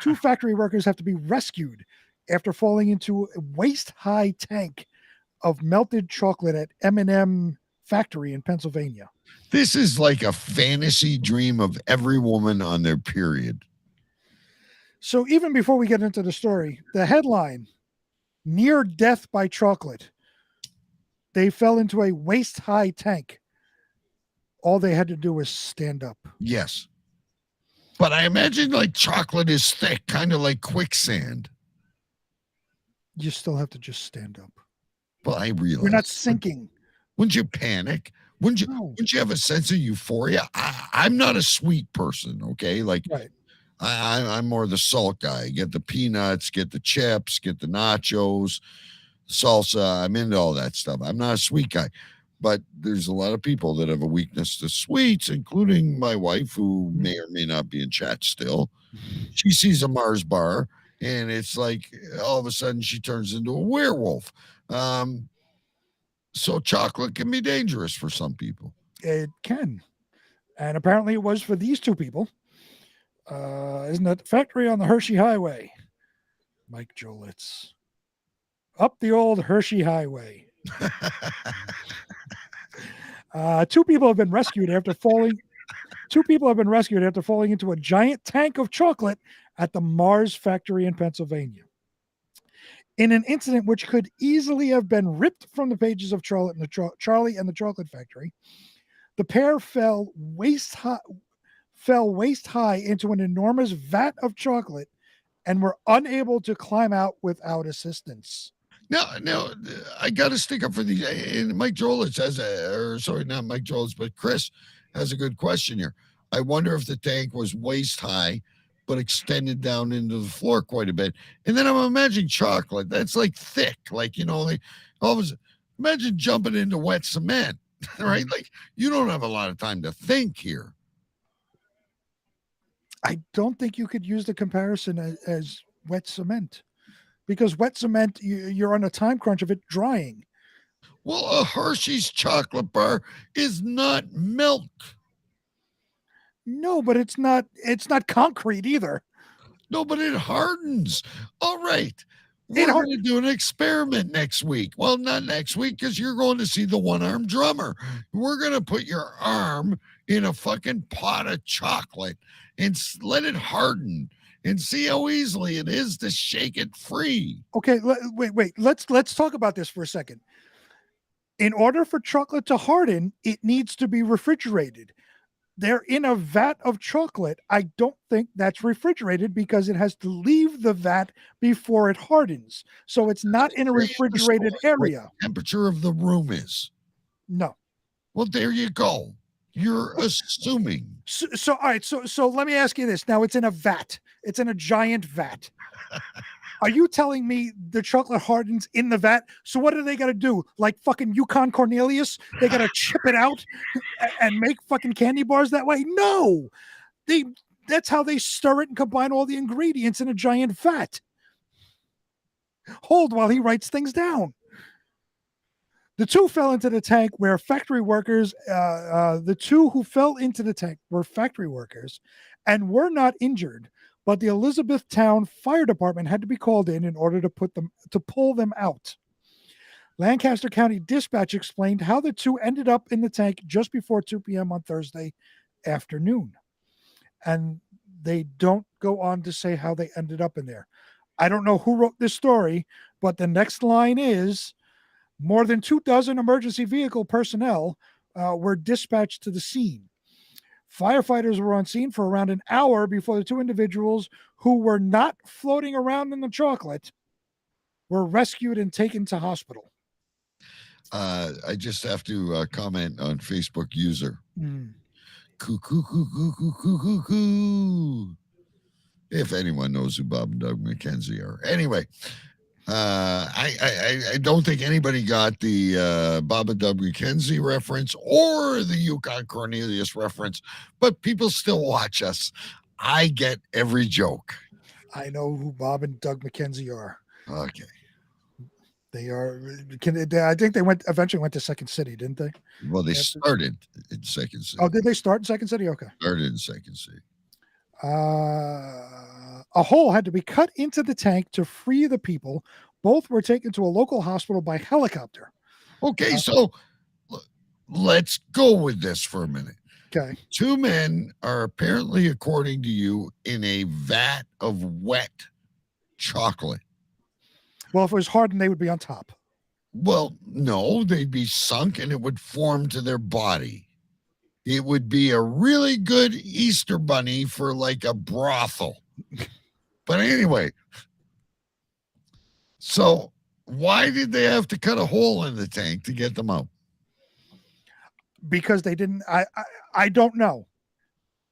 2 factory workers have to be rescued after falling into a waist-high tank of melted chocolate at M&M factory in Pennsylvania." This is like a fantasy dream of every woman on their period. So even before we get into the story, the headline, "Near death by chocolate." They fell into a waist-high tank. All they had to do was stand up. Yes. But I imagine like chocolate is thick, kind of like quicksand. You still have to just stand up. Well, I realize. You're not sinking. Wouldn't you panic? Wouldn't you have a sense of euphoria? I'm not a sweet person, okay? Like, right. I'm more the salt guy. Get the peanuts, get the chips, get the nachos, salsa. I'm into all that stuff. I'm not a sweet guy. But there's a lot of people that have a weakness to sweets, including my wife, who may or may not be in chat still. She sees a Mars bar, and it's like all of a sudden she turns into a werewolf. So chocolate can be dangerous for some people. It can. And apparently it was for these 2 people. Isn't that the factory on the Hershey Highway? Mike Jolitz. Up the old Hershey Highway. 2 people have been rescued after falling. 2 people have been rescued after falling into a giant tank of chocolate at the Mars factory in Pennsylvania. In an incident which could easily have been ripped from the pages of Charlie and the Chocolate Factory, the pair fell waist high into an enormous vat of chocolate and were unable to climb out without assistance. Now, I got to stick up for these. And Mike Jolitz has not Mike Jolitz, but Chris has a good question here. I wonder if the tank was waist high, but extended down into the floor quite a bit. And then I'm imagining chocolate. That's like thick, like, like always imagine jumping into wet cement, right? Like you don't have a lot of time to think here. I don't think you could use the comparison as wet cement. Because wet cement, you're on a time crunch of it drying. Well, a Hershey's chocolate bar is not milk. No, but it's not concrete either. No, but it hardens. All right. We're going to do an experiment next week. Well, not next week because you're going to see the one-armed drummer. We're going to put your arm in a fucking pot of chocolate and let it harden. And see how easily it is to shake it free. Okay, wait. Let's talk about this for a second. In order for chocolate to harden, it needs to be refrigerated. They're in a vat of chocolate. I don't think that's refrigerated because it has to leave the vat before it hardens. So it's not in a refrigerated area. What the temperature of the room is. No. Well, there you go. You're assuming. So all right. So let me ask you this. Now it's in a vat. It's in a giant vat. Are you telling me the chocolate hardens in the vat? So what are they got to do? Like fucking Yukon Cornelius? They got to chip it out and make fucking candy bars that way? No. That's how they stir it and combine all the ingredients in a giant vat. Hold while he writes things down. The 2 fell into the tank where factory workers, the 2 who fell into the tank were factory workers and were not injured, but the Elizabethtown Fire Department had to be called in order to pull them out. Lancaster County Dispatch explained how the 2 ended up in the tank just before 2 p.m. on Thursday afternoon. And they don't go on to say how they ended up in there. I don't know who wrote this story, but the next line is, more than 24 emergency vehicle personnel were dispatched to the scene. Firefighters were on scene for around an hour before the 2 individuals who were not floating around in the chocolate were rescued and taken to hospital. I just have to comment on Facebook user. Cuckoo. If anyone knows who Bob and Doug McKenzie are. Anyway, I don't think anybody got the Bob and Doug McKenzie reference or the Yukon Cornelius reference, but people still watch us. I get every joke. I know who Bob and Doug McKenzie are. Okay. They are. I think they eventually went to Second City, didn't they? Well, they started in Second City. Oh, did they start in Second City? Okay. Started in Second City. A hole had to be cut into the tank to free the people. Both were taken to a local hospital by helicopter. Okay, so let's go with this for a minute. Okay. 2 men are apparently, according to you, in a vat of wet chocolate. Well, if it was hardened, they would be on top. Well, no, they'd be sunk and it would form to their body. It would be a really good Easter bunny for like a brothel. But anyway, so why did they have to cut a hole in the tank to get them out? Because they didn't. I don't know.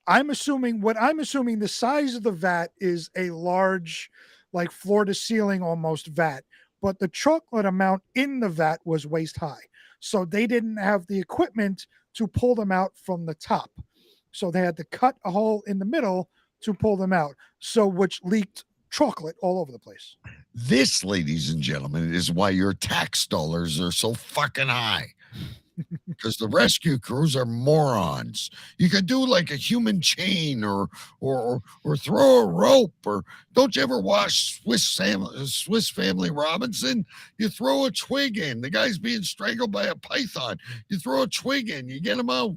I'm assuming the size of the vat is a large, like floor to ceiling almost vat, but the chocolate amount in the vat was waist high. So they didn't have the equipment to pull them out from the top. So they had to cut a hole in the middle to pull them out. So which leaked chocolate all over the place. This, ladies and gentlemen, is why your tax dollars are so fucking high. Because the rescue crews are morons. You could do like a human chain or throw a rope, or don't you ever watch Swiss Family Robinson? You throw a twig in. The guy's being strangled by a python. You throw a twig in, you get him out.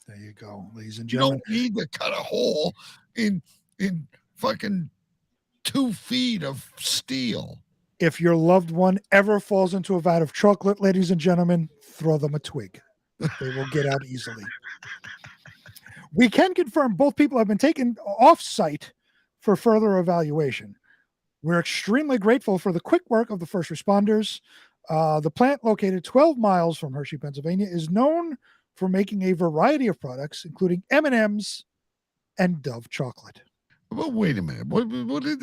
There you go, ladies and You gentlemen. don't need to cut a hole in fucking 2 feet of steel. If your loved one ever falls into a vat of chocolate, ladies and gentlemen, throw them a twig. They will get out easily. We can confirm both people have been taken off-site for further evaluation. We're extremely grateful for the quick work of the first responders. The plant, located 12 miles from Hershey, Pennsylvania, is known for making a variety of products, including M&Ms and Dove chocolate. But wait a minute.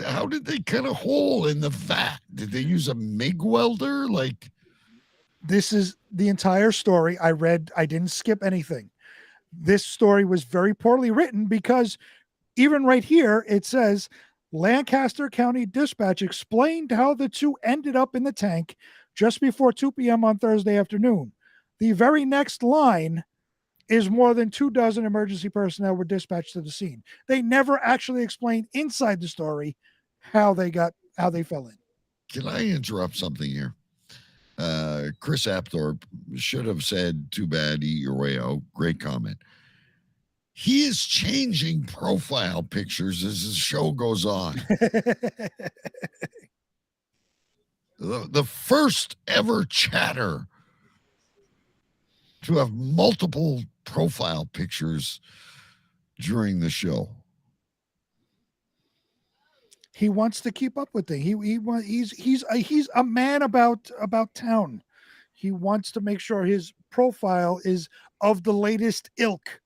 How did they cut a hole in the vat? Did they use a MIG welder? This is the entire story I read. I didn't skip anything. This story was very poorly written because even right here, it says Lancaster County Dispatch explained how the two ended up in the tank just before 2 p.m. on Thursday afternoon. The very next line is more than 24 emergency personnel were dispatched to the scene. They never actually explained inside the story how they fell in. Can I interrupt something here? Chris Apthorpe should have said, "Too bad, eat your way out." Great comment. He is changing profile pictures as the show goes on. The first ever chatter to have multiple profile pictures during the show. He wants to keep up with things. He's a man about town. He wants to make sure his profile is of the latest ilk.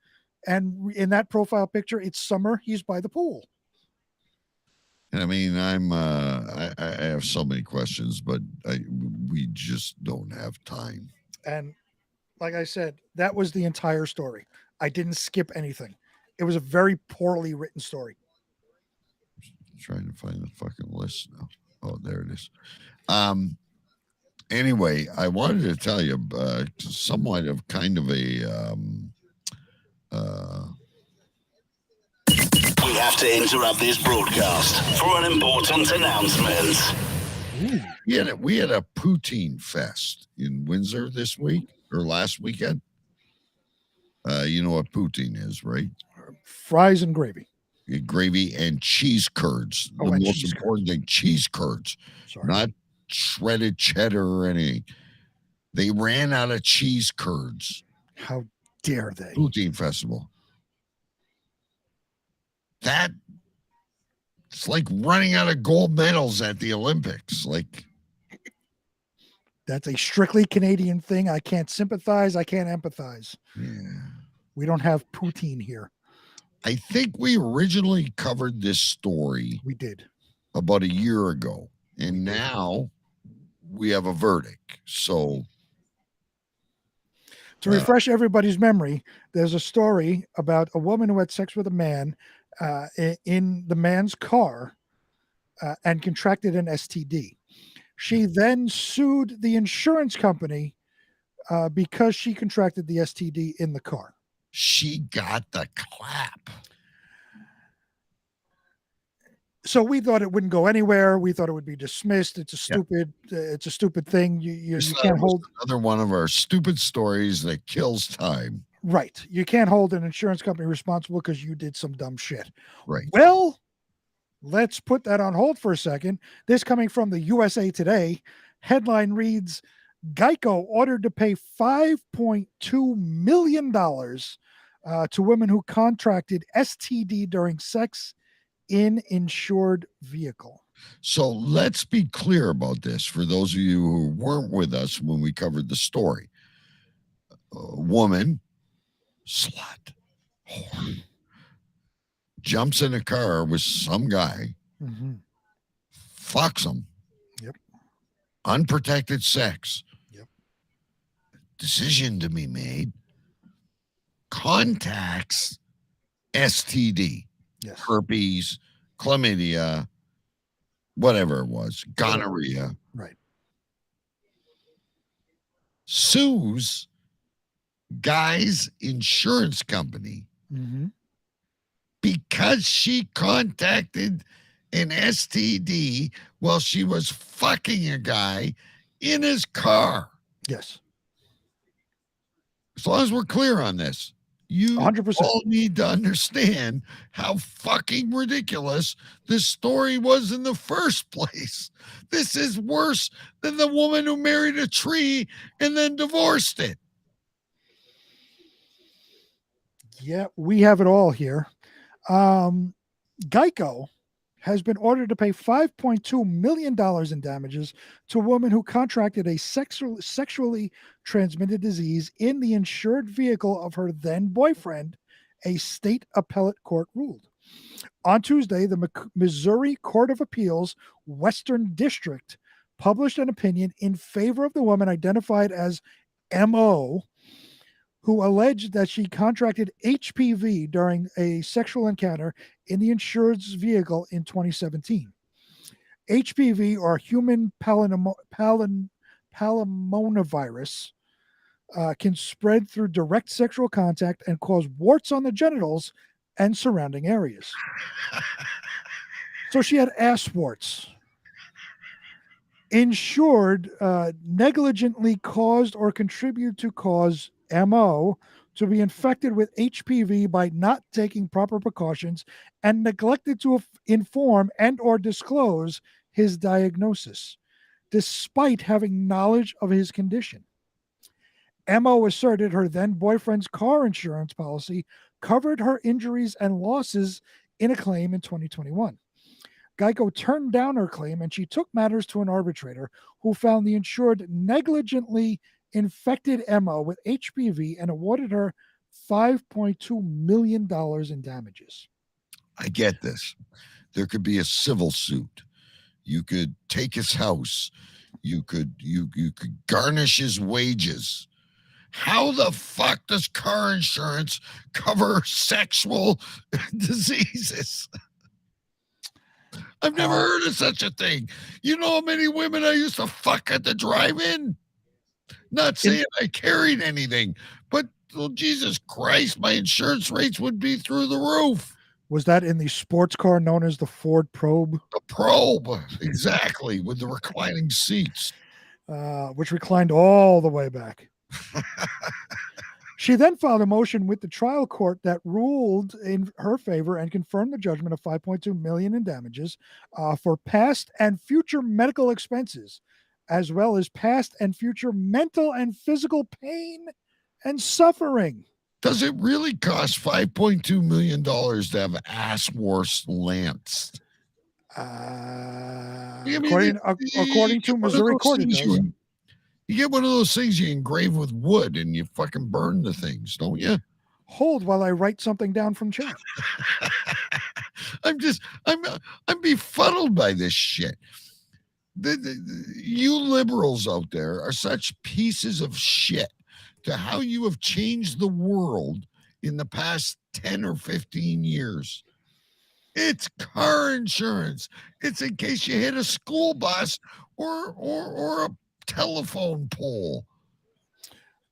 And in that profile picture, it's summer. He's by the pool. And I mean, I have so many questions, but we just don't have time. And like I said, that was the entire story. I didn't skip anything. It was a very poorly written story. Trying to find the fucking list now. Oh, there it is. Anyway, I wanted to tell you somewhat of kind of a we have to interrupt this broadcast for an important announcement. We had a poutine fest in Windsor this week or last weekend. You know what poutine is, right? Fries and gravy. Gravy and cheese curds. Oh, the and most cheese important thing, cheese curds. Sorry. Not shredded cheddar or anything. They ran out of cheese curds. How dare they? Poutine festival. It's like running out of gold medals at the Olympics. That's a strictly Canadian thing. I can't sympathize. I can't empathize. Yeah. We don't have poutine here. I think we originally covered this story. We did. About a year ago. And now we have a verdict. So to refresh everybody's memory, there's a story about a woman who had sex with a man in the man's car and contracted an STD. She then sued the insurance company because she contracted the STD in the car. She got the clap. So we thought it wouldn't go anywhere. We thought it would be dismissed. It's a stupid thing. You can't hold another one of our stupid stories that kills time. Right. You can't hold an insurance company responsible because you did some dumb shit. Right. Well, let's put that on hold for a second. This coming from the USA Today. Headline reads, Geico ordered to pay $5.2 million to women who contracted STD during sex in insured vehicle. So let's be clear about this for those of you who weren't with us when we covered the story. A woman, slut, whore, jumps in a car with some guy, fucks him. Yep. Unprotected sex. Yep. Decision to be made. Contacts STD. Yes. Herpes, chlamydia, whatever it was, gonorrhea. Right. Sues guy's insurance company because she contacted an STD while she was fucking a guy in his car. Yes. As long as we're clear on this. You 100%. all need to understand how fucking ridiculous this story was in the first place. This is worse than the woman who married a tree and then divorced it. Yeah, we have it all here. Geico has been ordered to pay $5.2 million in damages to a woman who contracted a sexually transmitted disease in the insured vehicle of her then boyfriend, a state appellate court ruled. On Tuesday, the Missouri Court of Appeals Western District published an opinion in favor of the woman identified as M.O., who alleged that she contracted HPV during a sexual encounter in the insured's vehicle in 2017. HPV, or human papillomavirus, can spread through direct sexual contact and cause warts on the genitals and surrounding areas. So she had ass warts. Insured negligently caused or contributed to cause MO to be infected with HPV by not taking proper precautions and neglected to inform and or disclose his diagnosis, despite having knowledge of his condition. MO asserted her then boyfriend's car insurance policy covered her injuries and losses in a claim in 2021. Geico turned down her claim and she took matters to an arbitrator who found the insured negligently infected Emma with HPV and awarded her $5.2 million in damages. I get this. There could be a civil suit. You could take his house. You could garnish his wages. How the fuck does car insurance cover sexual diseases? I've never heard of such a thing. You know how many women I used to fuck at the drive-in? Not saying I carried anything, but Jesus Christ, my insurance rates would be through the roof. Was that in the sports car known as the Ford Probe? The Probe, exactly, with the reclining seats. Which reclined all the way back. She then filed a motion with the trial court that ruled in her favor and confirmed the judgment of $5.2 million in damages for past and future medical expenses, as well as past and future mental and physical pain and suffering. Does it really cost $5.2 million to have ass warts lanced? According to Missouri court, it does. You get one of those things you engrave with wood and you fucking burn the things, don't you? Hold while I write something down from chat. I'm befuddled by this shit. You liberals out there are such pieces of shit to how you have changed the world in the past 10 or 15 years. It's car insurance. It's in case you hit a school bus or a telephone pole.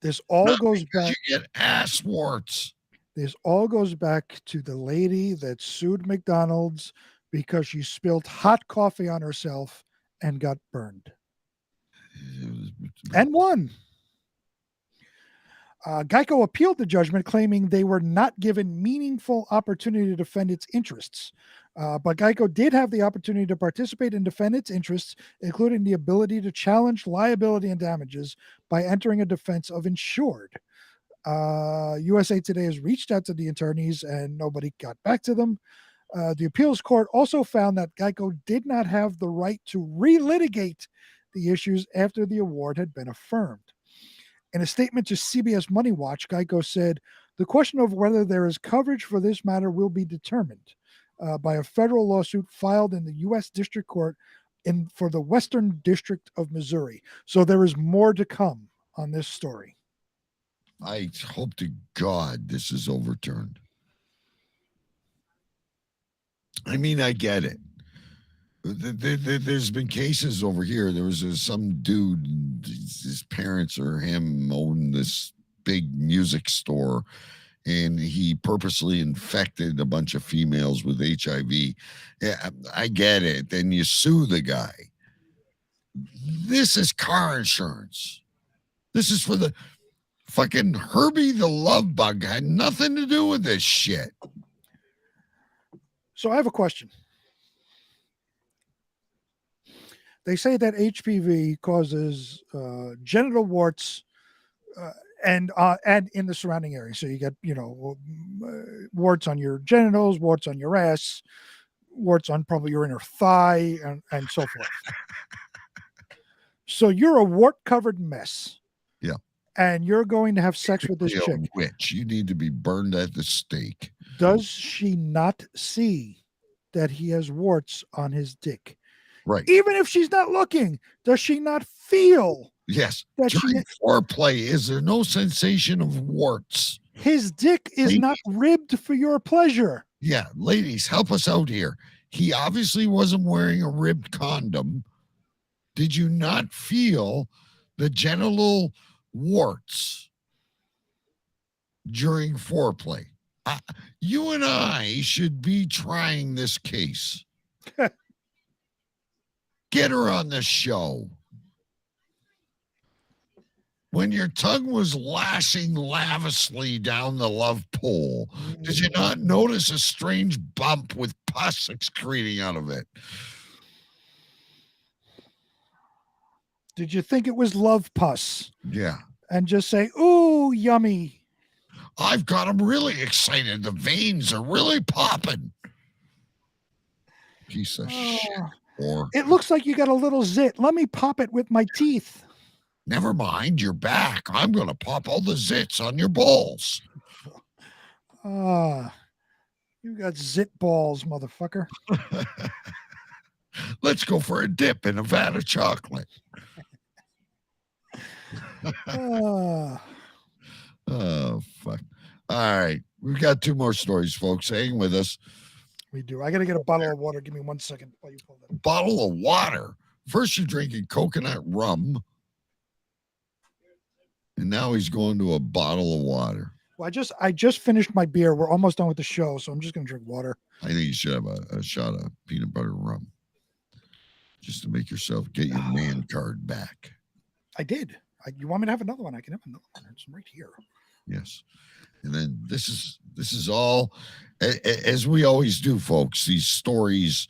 This all Not goes because back. you get ass warts. This all goes back to the lady that sued McDonald's because she spilled hot coffee on herself and got burned. And won. Geico appealed the judgment, claiming they were not given meaningful opportunity to defend its interests. But Geico did have the opportunity to participate and defend its interests, including the ability to challenge liability and damages by entering a defense of insured. USA Today has reached out to the attorneys and nobody got back to them. The appeals court also found that Geico did not have the right to relitigate the issues after the award had been affirmed. In a statement to CBS Money Watch, Geico said, the question of whether there is coverage for this matter will be determined by a federal lawsuit filed in the U.S. District Court for the Western District of Missouri. So there is more to come on this story. I hope to God this is overturned. I mean, I get it. There's been cases over here. There was some dude, his parents or him owned this big music store, and he purposely infected a bunch of females with HIV. Yeah, I get it. Then you sue the guy. This is car insurance. This is for the fucking Herbie the Love Bug. Had nothing to do with this shit. So I have a question. They say that HPV causes genital warts and in the surrounding area. So you get, warts on your genitals, warts on your ass, warts on probably your inner thigh, and so forth. So you're a wart-covered mess. Yeah. And you're going to have sex with this You're chick. a witch. You need to be burned at the stake. Does she not see that he has warts on his dick? Right. Even if she's not looking, does she not feel? Yes. That During foreplay, is there no sensation of warts? His dick is not ribbed for your pleasure. Yeah, ladies, help us out here. He obviously wasn't wearing a ribbed condom. Did you not feel the genital warts during foreplay? You and I should be trying this case. Get her on the show. When your tongue was lashing lavishly down the love pole, did you not notice a strange bump with pus excreting out of it? Did you think it was love pus? Yeah. And just say, ooh, yummy. I've got him really excited. The veins are really popping. Piece of shit. Or it looks like you got a little zit. Let me pop it with my teeth. Never mind, you're back. I'm going to pop all the zits on your balls. You got zit balls, motherfucker. Let's go for a dip in a vat of chocolate. Oh, fuck. All right. We've got two more stories, folks. Hang with us. We do. I got to get a bottle of water. Give me 1 second while you pull that. Bottle of water. First, you're drinking coconut rum. And now he's going to a bottle of water. Well, I just finished my beer. We're almost done with the show, so I'm just going to drink water. I think you should have a shot of peanut butter rum. Just to make yourself get your man card back. I did. You want me to have another one? I can have another one. It's right here. Yes. And then this is all, as we always do, folks. These stories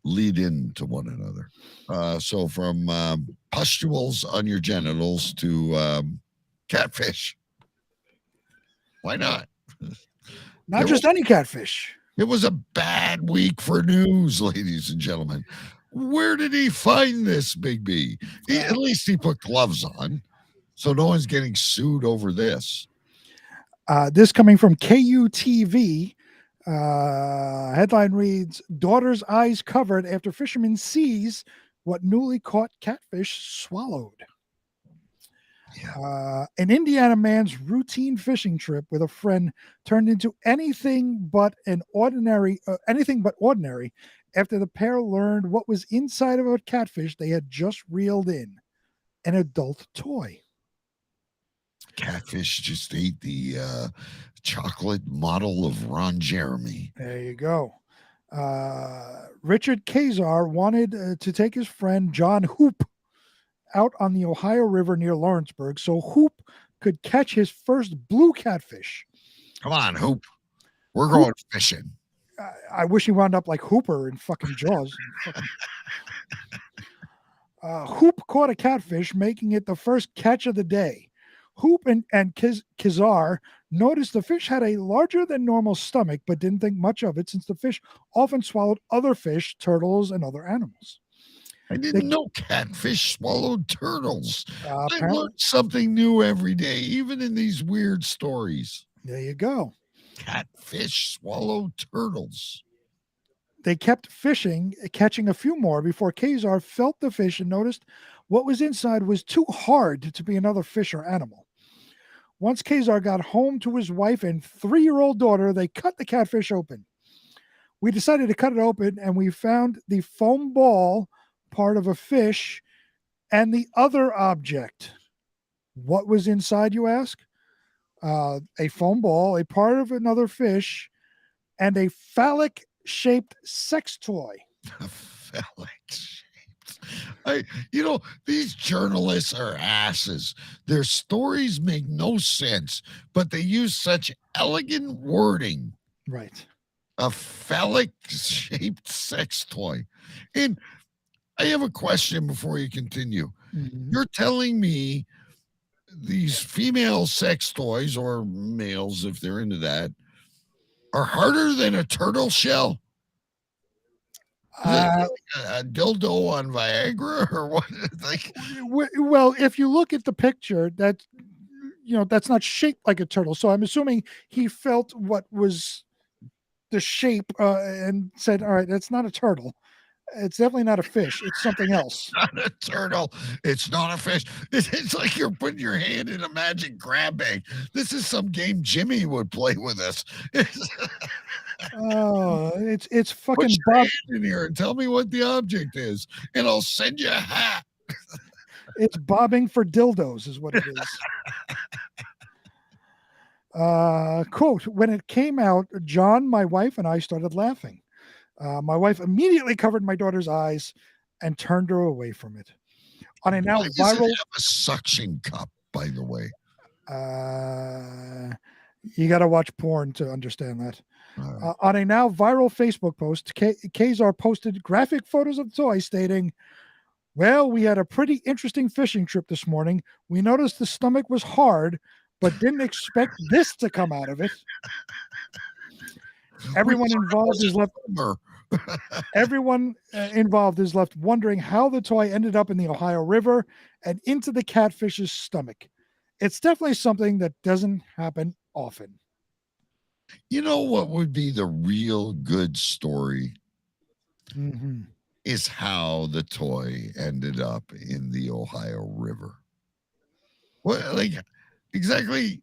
lead into one another. So from pustules on your genitals to catfish. Why not? Not just any catfish. It was a bad week for news, ladies and gentlemen. Where did he find this, Big B? At least he put gloves on, so no one's getting sued over this. This coming from KUTV. Headline reads, daughter's eyes covered after fisherman sees what newly caught catfish swallowed. An Indiana man's routine fishing trip with a friend turned into anything but ordinary after the pair learned what was inside of a catfish they had just reeled in, an adult toy. Catfish just ate the chocolate model of Ron Jeremy. There you go. Richard Kazar wanted to take his friend John Hoop out on the Ohio River near Lawrenceburg so Hoop could catch his first blue catfish. Come on, Hoop. We're going fishing. I wish he wound up like Hooper in fucking Jaws. Hoop caught a catfish, making it the first catch of the day. Hoop and Kazar noticed the fish had a larger than normal stomach, but didn't think much of it since the fish often swallowed other fish, turtles, and other animals. I didn't know catfish swallowed turtles. I Apparently- learned something new every day, even in these weird stories. There you go. Catfish swallow turtles. They kept fishing, catching a few more before Kazar felt the fish and noticed what was inside was too hard to be another fish or animal. Once Kazar got home to his wife and 3-year-old daughter, they cut the catfish open. We decided to cut it open, and we found the foam ball, part of a fish, and the other object. What was inside, you ask? A foam ball, a part of another fish, and a phallic-shaped sex toy. These journalists are asses. Their stories make no sense, but they use such elegant wording. Right. A phallic-shaped sex toy. And I have a question before you continue. You're telling me these female sex toys, or males if they're into that, are harder than a turtle shell? Is it like a dildo on Viagra or what? Well, if you look at the picture, that's not shaped like a turtle. So I'm assuming he felt what was the shape and said, "All right, that's not a turtle. It's definitely not a fish. It's something else." Not a turtle. It's not a fish. It's like you're putting your hand in a magic grab bag. This is some game Jimmy would play with us. Oh, it's Put fucking your Bob. hand in here and tell me what the object is, and I'll send you a hat. It's bobbing for dildos, is what it is. Quote, when it came out, John, my wife, and I started laughing. My wife immediately covered my daughter's eyes and turned her away from it. On a now Why does it viral, have a suction cup, by the way? you got to watch porn to understand that. On a now viral Facebook post, Kazar posted graphic photos of the toy stating, "Well, we had a pretty interesting fishing trip this morning. We noticed the stomach was hard, but didn't expect this to come out of it. Everyone involved is left wondering how the toy ended up in the Ohio River and into the catfish's stomach. It's definitely something that doesn't happen often." You know what would be the real good story? Is how the toy ended up in the Ohio River. What, like, exactly?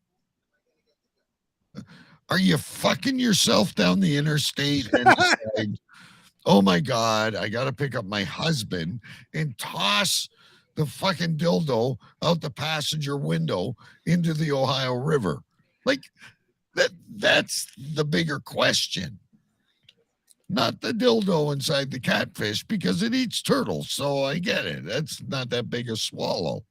Are you fucking yourself down the interstate and decide, "Oh my God, I got to pick up my husband and toss the fucking dildo out the passenger window into the Ohio River"? Like, that's the bigger question. Not the dildo inside the catfish, because it eats turtles. So I get it. That's not that big a swallow.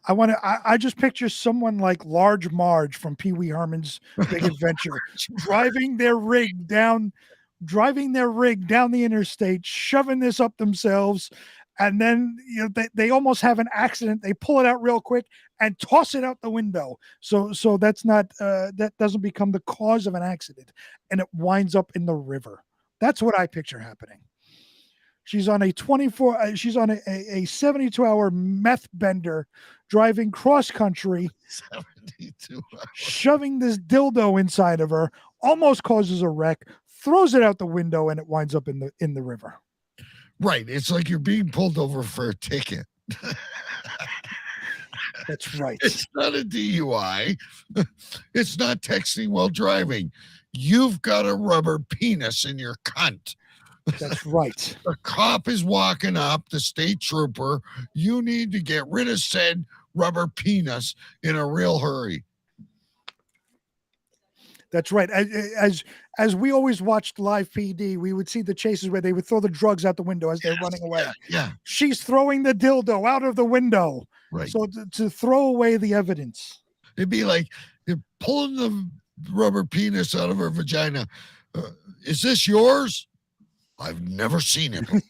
I just picture someone like Large Marge from Pee Wee Herman's Big Adventure driving their rig down the interstate, shoving this up themselves, and then they almost have an accident. They pull it out real quick and toss it out the window. So that's not that doesn't become the cause of an accident, and it winds up in the river. That's what I picture happening. She's on a 72-hour meth bender, driving cross country, 72 hours. shoving this dildo inside of her, almost causes a wreck, throws it out the window, and it winds up in the river. Right. It's like you're being pulled over for a ticket. That's right. It's not a DUI. It's not texting while driving. You've got a rubber penis in your cunt. That's right. The cop is walking up, the state trooper. You need to get rid of said rubber penis in a real hurry. That's right. As we always watched live PD, we would see the chases where they would throw the drugs out the window as they're running away. Yeah. She's throwing the dildo out of the window. Right. So to throw away the evidence. It'd be like they're pulling the rubber penis out of her vagina. Is this yours? I've never seen it before.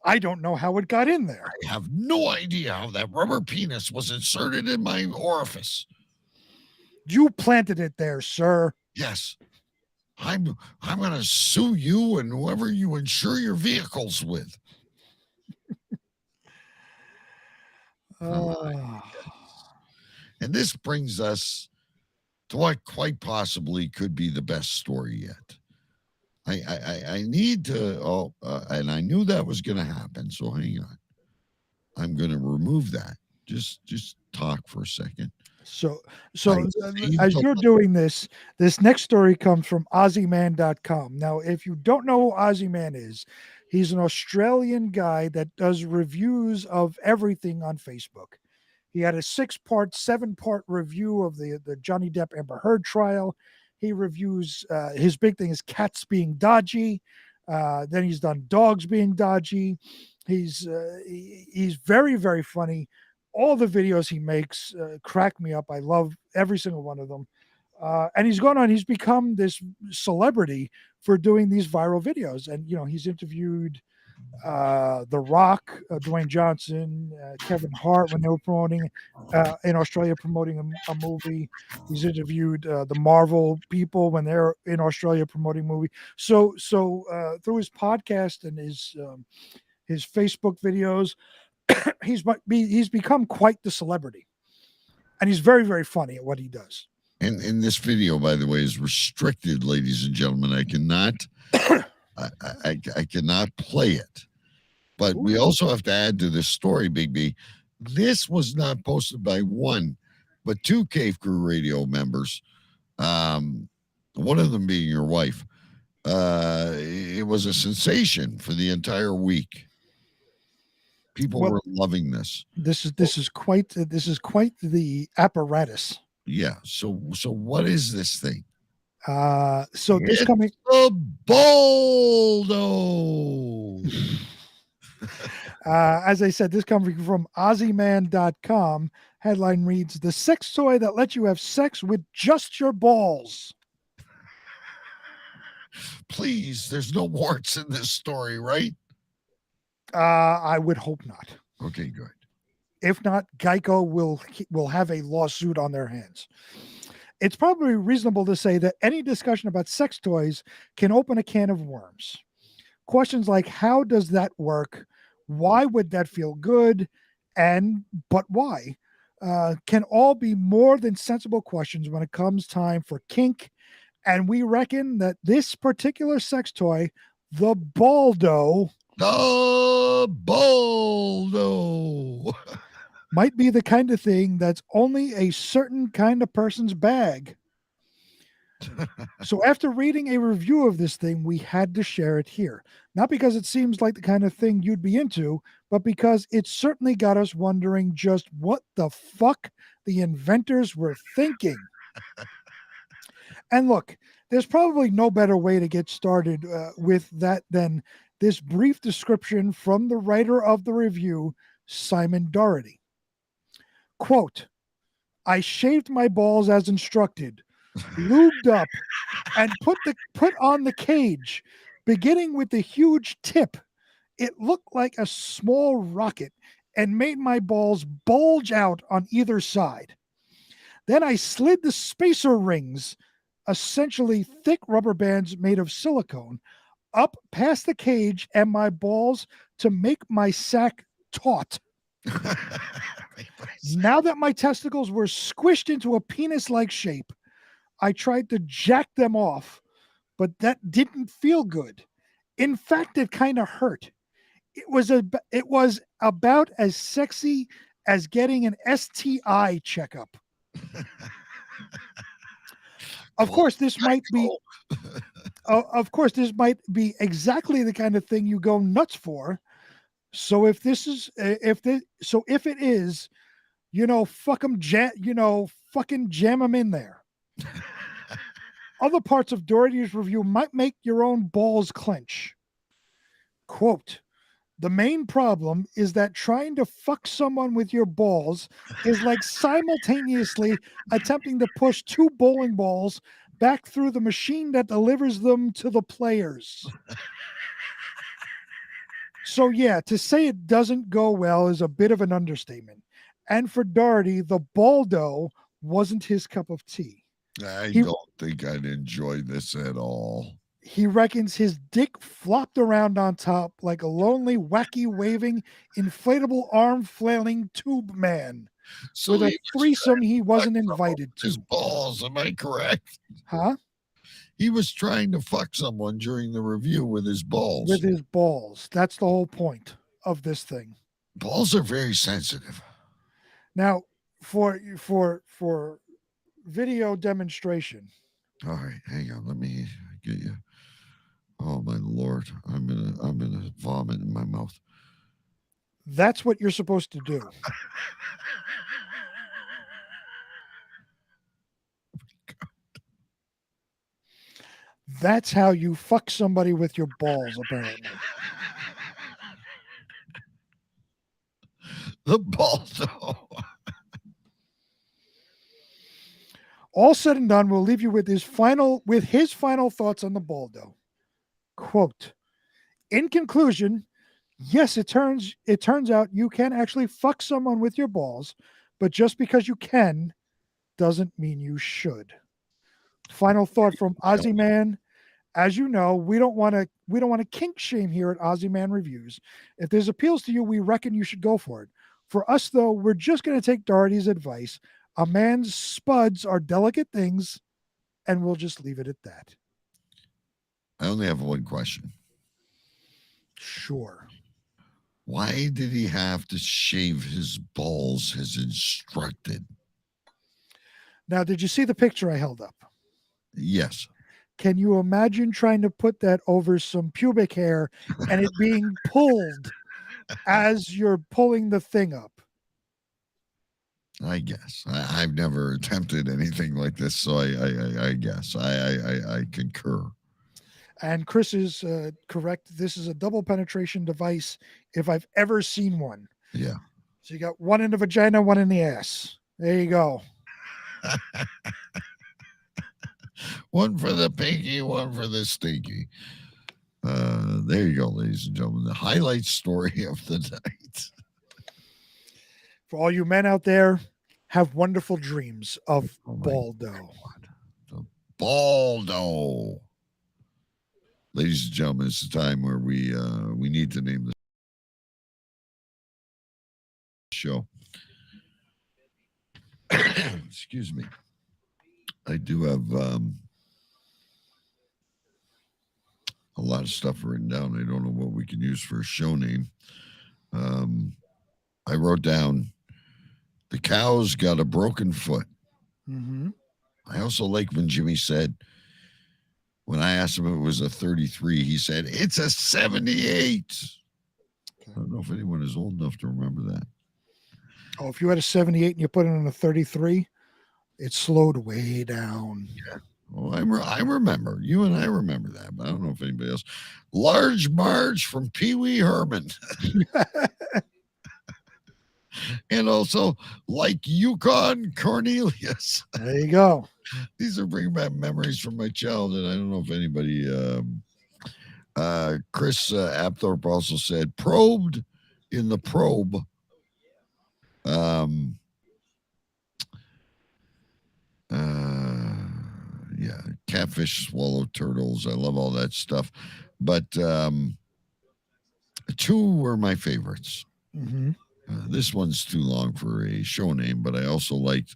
I don't know how it got in there. I have no idea how that rubber penis was inserted in my orifice. You planted it there, sir. Yes. I'm going to sue you and whoever you insure your vehicles with. And this brings us to what quite possibly could be the best story yet. I need to, and I knew that was going to happen. So hang on. I'm going to remove that. Just talk for a second. So as you're doing this next story comes from OzzyMan.com. Now, if you don't know who Ozzy Man is, he's an Australian guy that does reviews of everything on Facebook. He had a 7-part review of the Johnny Depp Amber Heard trial. He reviews, his big thing is cats being dodgy. Then he's done dogs being dodgy. He's very, very funny. All the videos he makes crack me up. I love every single one of them. And he's become this celebrity for doing these viral videos. And, he's interviewed The Rock, Dwayne Johnson, Kevin Hart when they were promoting in Australia, promoting a movie. He's interviewed the Marvel people when they're in Australia promoting a movie. So through his podcast and his Facebook videos, he's become quite the celebrity, and he's very, very funny at what he does. And this video, by the way, is restricted, ladies and gentlemen. I cannot, I cannot play it. But we also have to add to this story, Big B. This was not posted by one, but two Cave Crew Radio members. One of them being your wife. It was a sensation for the entire week. People were loving this. This is quite the apparatus. Yeah. So what is this thing? So this it's coming a Baldo. As I said, this coming from OzzyMan.com. Headline reads: "The sex toy that lets you have sex with just your balls." Please, there's no warts in this story, right? I would hope not. Okay, good. If not, Geico will have a lawsuit on their hands. It's probably reasonable to say that any discussion about sex toys can open a can of worms. Questions like, how does that work? Why would that feel good? But why? Can all be more than sensible questions when it comes time for kink. And we reckon that this particular sex toy, the Baldo, might be the kind of thing that's only a certain kind of person's bag. So after reading a review of this thing, we had to share it here. Not because it seems like the kind of thing you'd be into, but because it certainly got us wondering just what the fuck the inventors were thinking. And look, there's probably no better way to get started with that than this brief description from the writer of the review, Simon Doherty. Quote, "I shaved my balls as instructed, lubed up, and put on the cage, beginning with the huge tip. It looked like a small rocket and made my balls bulge out on either side. Then I slid the spacer rings, essentially thick rubber bands made of silicone, up past the cage and my balls to make my sack taut. Now that my testicles were squished into a penis-like shape, I tried to jack them off, but that didn't feel good. In fact, it kind of hurt. It was about as sexy as getting an STI checkup. Of course, this might be. Of course, this might be exactly the kind of thing you go nuts for. So if this is, if it is, fuck them, fucking jam them in there. Other parts of Doherty's review might make your own balls clench. Quote, the main problem is that trying to fuck someone with your balls is like simultaneously attempting to push two bowling balls back through the machine that delivers them to the players. So yeah, to say it doesn't go well is a bit of an understatement. And for Doherty, the Baldo wasn't his cup of tea. I don't think I'd enjoy this at all. He reckons his dick flopped around on top like a lonely, wacky, waving, inflatable arm flailing tube man with a threesome he wasn't invited to. His balls, am I correct? Huh? He was trying to fuck someone during the review with his balls. With his balls. That's the whole point of this thing. Balls are very sensitive. Now, for video demonstration. All right, hang on. Let me get you. Oh my Lord, I'm gonna vomit in my mouth. That's what you're supposed to do. That's how you fuck somebody with your balls, apparently. The Baldo. All said and done, we'll leave you with his final thoughts on the Baldo. Quote, in conclusion, yes, it turns out you can actually fuck someone with your balls, but just because you can doesn't mean you should. Final thought from Ozzy Man. As you know, we don't want to kink shame here at Ozzy Man Reviews. If this appeals to you, we reckon you should go for it. For us, though, we're just going to take Doherty's advice. A man's spuds are delicate things, and we'll just leave it at that. I only have one question. Sure. Why did he have to shave his balls as instructed? Now, did you see the picture I held up? Yes. Can you imagine trying to put that over some pubic hair and it being pulled as you're pulling the thing up? I guess. I've never attempted anything like this, so I guess. I concur. And Chris is correct. This is a double penetration device if I've ever seen one. Yeah. So you got one in the vagina, one in the ass. There you go. One for the pinky, one for the stinky. There you go, ladies and gentlemen. The highlight story of the night. For all you men out there, have wonderful dreams of Baldo. The Baldo. Ladies and gentlemen, it's the time where we need to name the show. Excuse me. I do have a lot of stuff written down. I don't know what we can use for a show name. I wrote down the cow's got a broken foot. Mm-hmm. I also like when Jimmy said, when I asked him if it was a 33, he said, it's a 78. Okay. I don't know if anyone is old enough to remember that. Oh, if you had a 78 and you put it on a 33, it slowed way down. Yeah. Well, I remember. You and I remember that, but I don't know if anybody else. Large Marge from Pee Wee Herman. And also, like Yukon Cornelius. There you go. These are bringing back memories from my childhood. I don't know if anybody. Chris Apthorpe also said, probed in the probe. Yeah, catfish, swallow turtles. I love all that stuff. But two were my favorites. Mm-hmm. This one's too long for a show name, but I also liked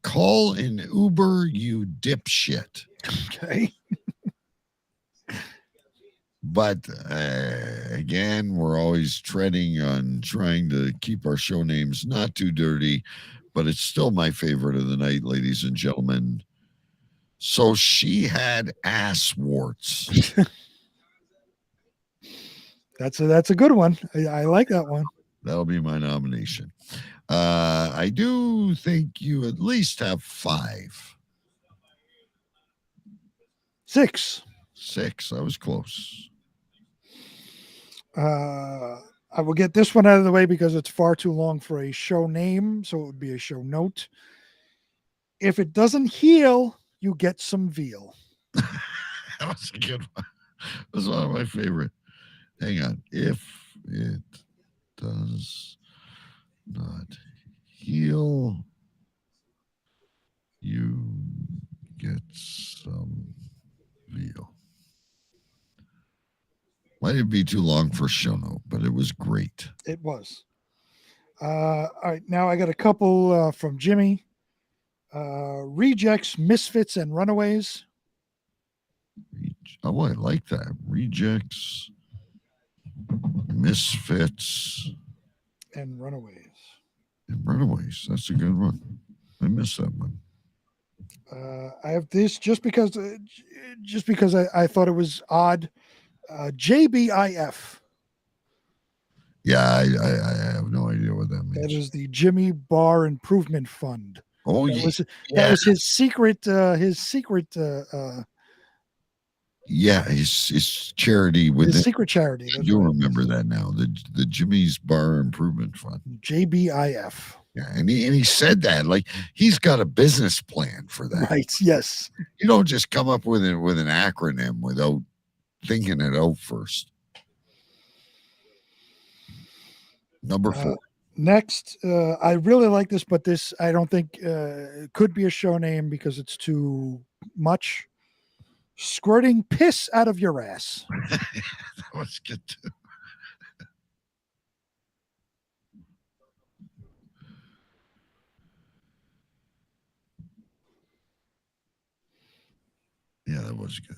Call an Uber, you dipshit. Okay. But again, we're always treading on trying to keep our show names not too dirty, but it's still my favorite of the night, ladies and gentlemen. So she had ass warts. That's a good one. I like that one. That'll be my nomination. I do think you at least have 5. 6. 6. I was close. I will get this one out of the way because it's far too long for a show name, so it would be a show note. If it doesn't heal, you get some veal. That was a good one. That was one of my favorite. Hang on. If it does not heal, you get some veal. Might it be too long for a show note, but it was great. It was. All right, now I got a couple from Jimmy. Rejects, Misfits, and Runaways. Oh, I like that. Rejects, Misfits, and Runaways. That's a good one. I missed that one. I have this just because I thought it was odd. JBIF. Yeah, I have no idea what that means. That is the Jimmy Bar Improvement Fund. Oh, that was his secret. Yeah, his charity with his secret charity. I do remember that now. The Jimmy's Bar Improvement Fund. JBIF. Yeah, and he said that like he's got a business plan for that. Right. Yes. You don't just come up with an acronym without thinking it out first. Number 4. Next, I really like this, but this I don't think could be a show name because it's too much. Squirting piss out of your ass. That was good too. Yeah, that was good.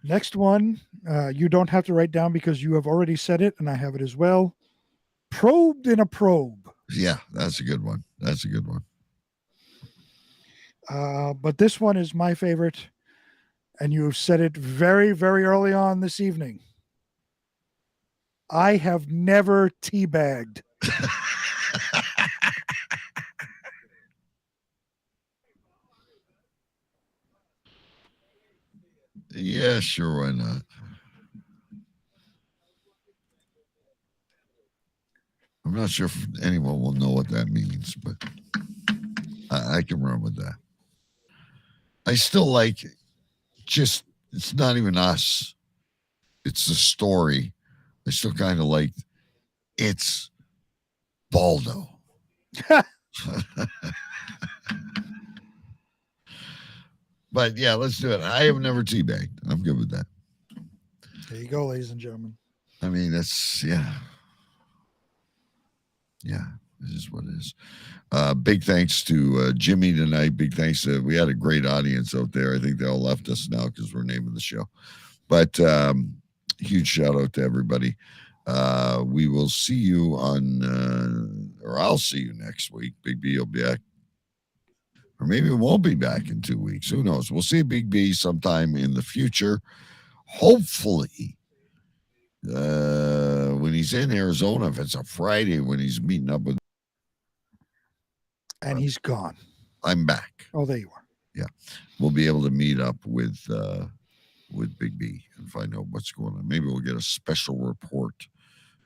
Next one, you don't have to write down because you have already said it, and I have it as well. Probed in a probe. Yeah, that's a good one. But this one is my favorite, and you have said it very, very early on this evening. I have never teabagged. Yeah, sure, why not? I'm not sure if anyone will know what that means, but I can run with that. I still like just, it's not even us. It's the story. I still kind of like it's Baldo. But yeah, let's do it. I have never teabagged. I'm good with that. There you go, ladies and gentlemen. I mean, that's, yeah. Yeah, this is what it is. Big thanks to Jimmy tonight. Big thanks to, we had a great audience out there. I think they all left us now because we're naming the show. But huge shout out to everybody. We will see you on, or I'll see you next week. Big B will be back. Or maybe it won't be back in 2 weeks. Who knows? We'll see Big B sometime in the future. Hopefully, when he's in Arizona, if it's a Friday, when he's meeting up with. And he's gone. I'm back. Oh, there you are. Yeah. We'll be able to meet up with Big B and find out what's going on. Maybe we'll get a special report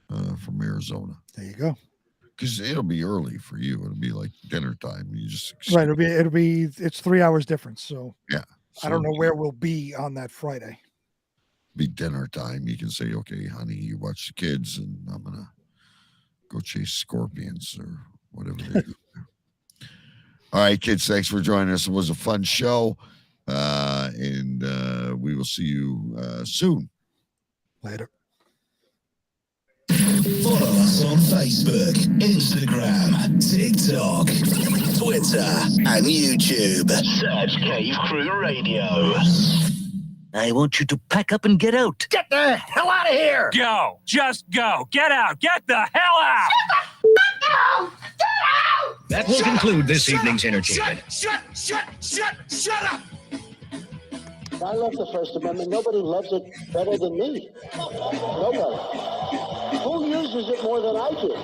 from Arizona. There you go. Because it'll be early for you. It'll be like dinner time. You just Right. It's 3 hours difference. So yeah. I don't know where we'll be on that Friday. Be dinner time. You can say, okay, honey, you watch the kids and I'm going to go chase scorpions or whatever they do. All right, kids, thanks for joining us. It was a fun show. And we will see you soon. Later. Follow us on Facebook, Instagram, TikTok, Twitter, and YouTube. Search Cave Crew Radio. I want you to pack up and get out. Get the hell out of here! Go! Just go! Get out! Get the hell out! That will conclude this evening's entertainment. Shut up! I love the First Amendment. Nobody loves it better than me. Nobody. Who uses it more than I do?